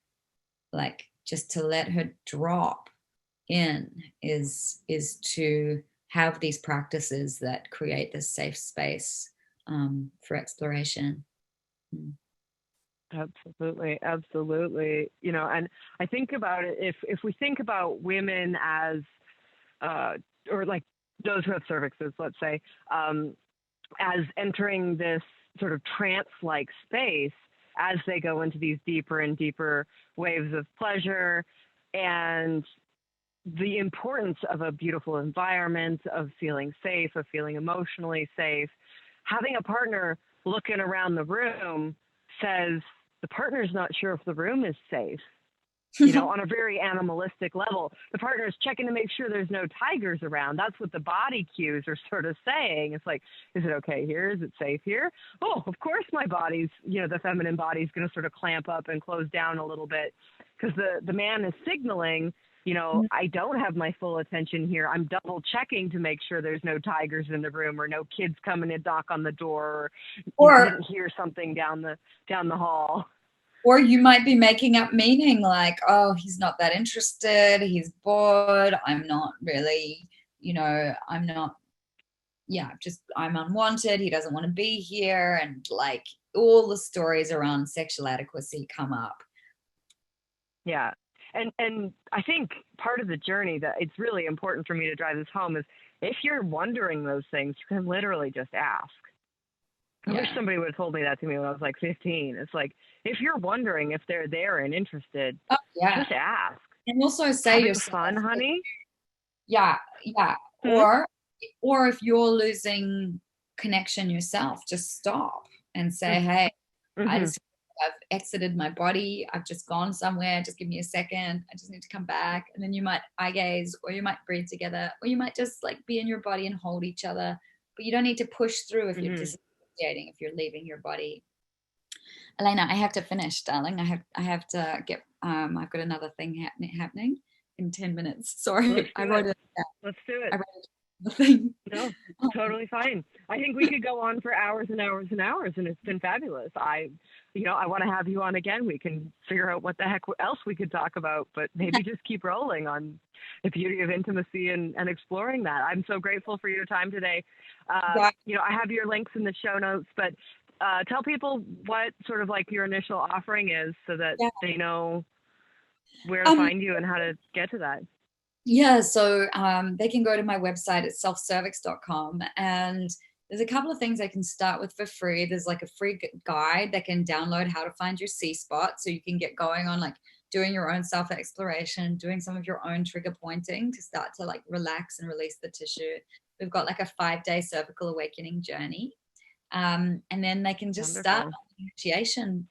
like, just to let her drop in is to have these practices that create this safe space for exploration. Absolutely. And I think about it, if we think about women as or like those who have cervixes, let's say, as entering this sort of trance-like space as they go into these deeper and deeper waves of pleasure, and the importance of a beautiful environment, of feeling safe, of feeling emotionally safe. Having a partner looking around the room says the partner's not sure if the room is safe. On a very animalistic level, the partner is checking to make sure there's no tigers around. That's what the body cues are sort of saying. It's like, is it okay here? Is it safe here? Oh, of course my body's, the feminine body's going to sort of clamp up and close down a little bit, because the man is signaling, I don't have my full attention here. I'm double checking to make sure there's no tigers in the room, or no kids coming to knock on the door, or you didn't hear something down the hall. Or you might be making up meaning like, oh, he's not that interested. He's bored. I'm not really, I'm unwanted. He doesn't want to be here. And like all the stories around sexual adequacy come up. Yeah. And I think part of the journey that it's really important for me to drive this home is, if you're wondering those things, you can literally just ask. I wish somebody would have told me that to me when I was like 15. It's like, if you're wondering if they're there and interested, just ask. And also say having fun, honey. Yeah. Mm-hmm. Or if you're losing connection yourself, just stop and say, hey, I've exited my body. I've just gone somewhere. Just give me a second. I just need to come back. And then you might eye gaze, or you might breathe together, or you might just like be in your body and hold each other. But you don't need to push through if you're dissociating, if you're leaving your body. Elena, I have to finish, darling. I have to get, I've got another thing happening in 10 minutes. Sorry. I wrote it down. Let's do it. I wrote the thing. No, totally fine. I think we could go on for hours and hours and hours, and it's been fabulous. I want to have you on again. We can figure out what the heck else we could talk about, but maybe just keep rolling on the beauty of intimacy and exploring that. I'm so grateful for your time today. I have your links in the show notes, but tell people what sort of like your initial offering is, so that they know where to find you and how to get to that. Yeah, so they can go to my website at selfcervix.com, and there's a couple of things they can start with for free. There's like a free guide they can download, how to find your C-spot, so you can get going on like doing your own self-exploration, doing some of your own trigger pointing to start to like relax and release the tissue. We've got like a 5-day cervical awakening journey. And then they can just start initiation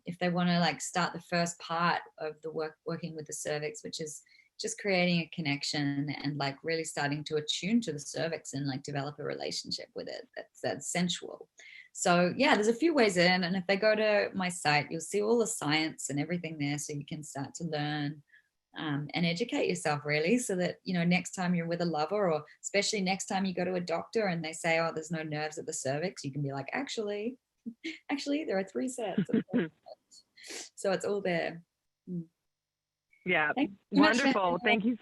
if they want to like start the first part of the working with the cervix, which is just creating a connection and like really starting to attune to the cervix and like develop a relationship with it that's sensual. So yeah, there's a few ways in, and if they go to my site, you'll see all the science and everything there, so you can start to learn and educate yourself, really, so that next time you're with a lover, or especially next time you go to a doctor and they say, oh, there's no nerves at the cervix, you can be like, actually there are 3 sets. So it's all there. Yeah, wonderful. Thank you.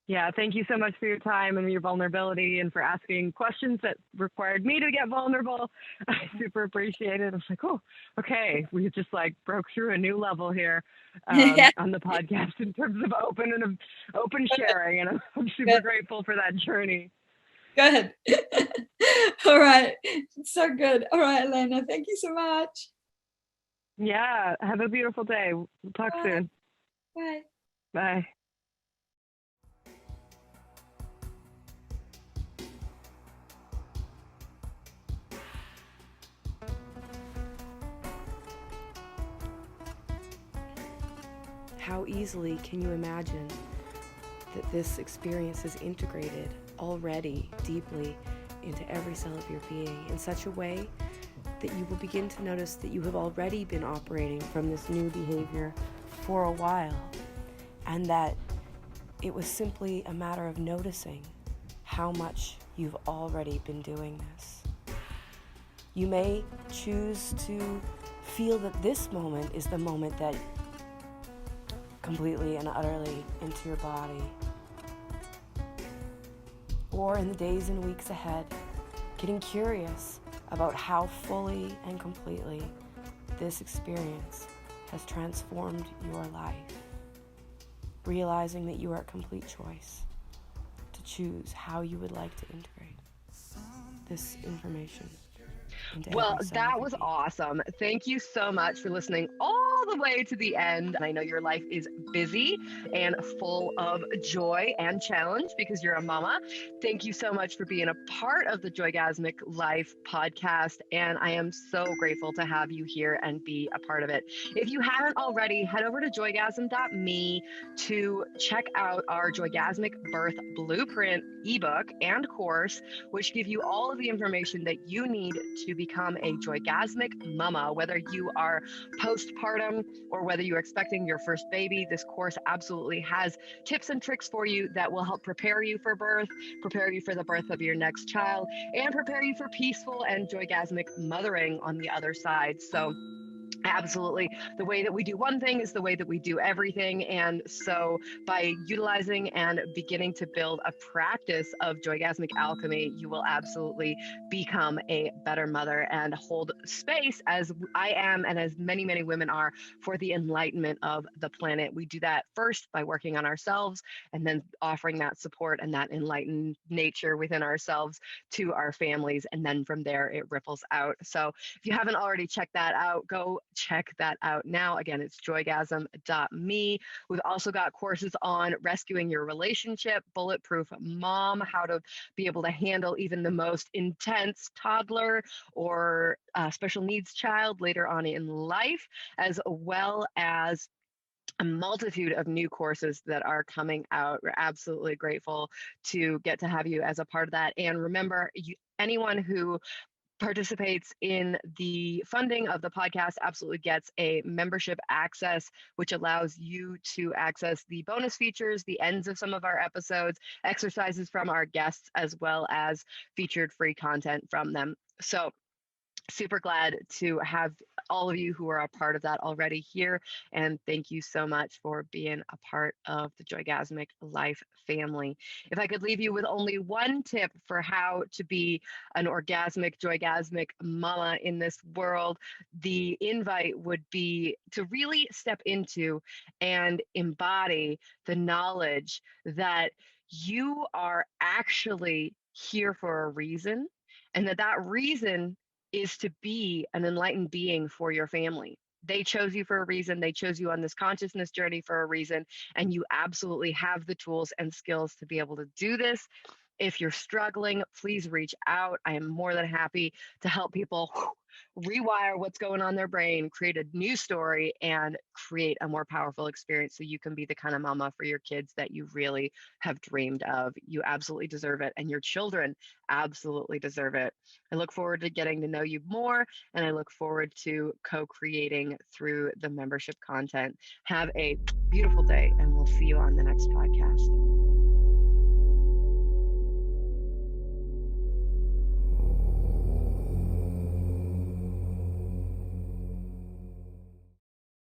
Yeah, thank you so much for your time and your vulnerability, and for asking questions that required me to get vulnerable. I super appreciate it. I was like, oh, okay, we just like broke through a new level here on the podcast in terms of open sharing, and I'm super grateful for that journey. Good. All right, so good. All right, Elena, thank you so much. Yeah, have a beautiful day. We'll talk soon. Bye. Bye. How easily can you imagine that this experience is integrated already deeply into every cell of your being in such a way that you will begin to notice that you have already been operating from this new behavior for a while, and that it was simply a matter of noticing how much you've already been doing this. You may choose to feel that this moment is the moment that completely and utterly into your body. Or in the days and weeks ahead, getting curious about how fully and completely this experience has transformed your life, realizing that you are at complete choice to choose how you would like to integrate this information. Well, that was awesome. Thank you so much for listening all all the way to the end. I know your life is busy and full of joy and challenge because you're a mama. Thank you so much for being a part of the Joygasmic Life podcast. And I am so grateful to have you here and be a part of it. If you haven't already, head over to joygasm.me to check out our Joygasmic Birth Blueprint ebook and course, which give you all of the information that you need to become a Joygasmic mama, whether you are postpartum or whether you're expecting your first baby. This course absolutely has tips and tricks for you that will help prepare you for birth, prepare you for the birth of your next child, and prepare you for peaceful and joygasmic mothering on the other side. So absolutely. The way that we do one thing is the way that we do everything. And so by utilizing and beginning to build a practice of joygasmic alchemy, you will absolutely become a better mother and hold space, as I am and as many, many women are, for the enlightenment of the planet. We do that first by working on ourselves and then offering that support and that enlightened nature within ourselves to our families. And then from there, it ripples out. So if you haven't already checked that out, go check that out now. Again, it's joygasm.me. We've also got courses on rescuing your relationship, bulletproof mom, how to be able to handle even the most intense toddler or special needs child later on in life, as well as a multitude of new courses that are coming out. We're absolutely grateful to get to have you as a part of that. And remember, anyone who participates in the funding of the podcast absolutely gets a membership access, which allows you to access the bonus features, the ends of some of our episodes, exercises from our guests, as well as featured free content from them. So super glad to have all of you who are a part of that already here. And thank you so much for being a part of the Joygasmic Life family. If I could leave you with only one tip for how to be an orgasmic, joygasmic mama in this world, the invite would be to really step into and embody the knowledge that you are actually here for a reason, and that reason is to be an enlightened being for your family. They chose you for a reason. They chose you on this consciousness journey for a reason. And you absolutely have the tools and skills to be able to do this. If you're struggling, please reach out. I am more than happy to help people rewire what's going on in their brain, create a new story, and create a more powerful experience so you can be the kind of mama for your kids that you really have dreamed of. You absolutely deserve it, and your children absolutely deserve it. I look forward to getting to know you more, and I look forward to co-creating through the membership content. Have a beautiful day, and we'll see you on the next podcast.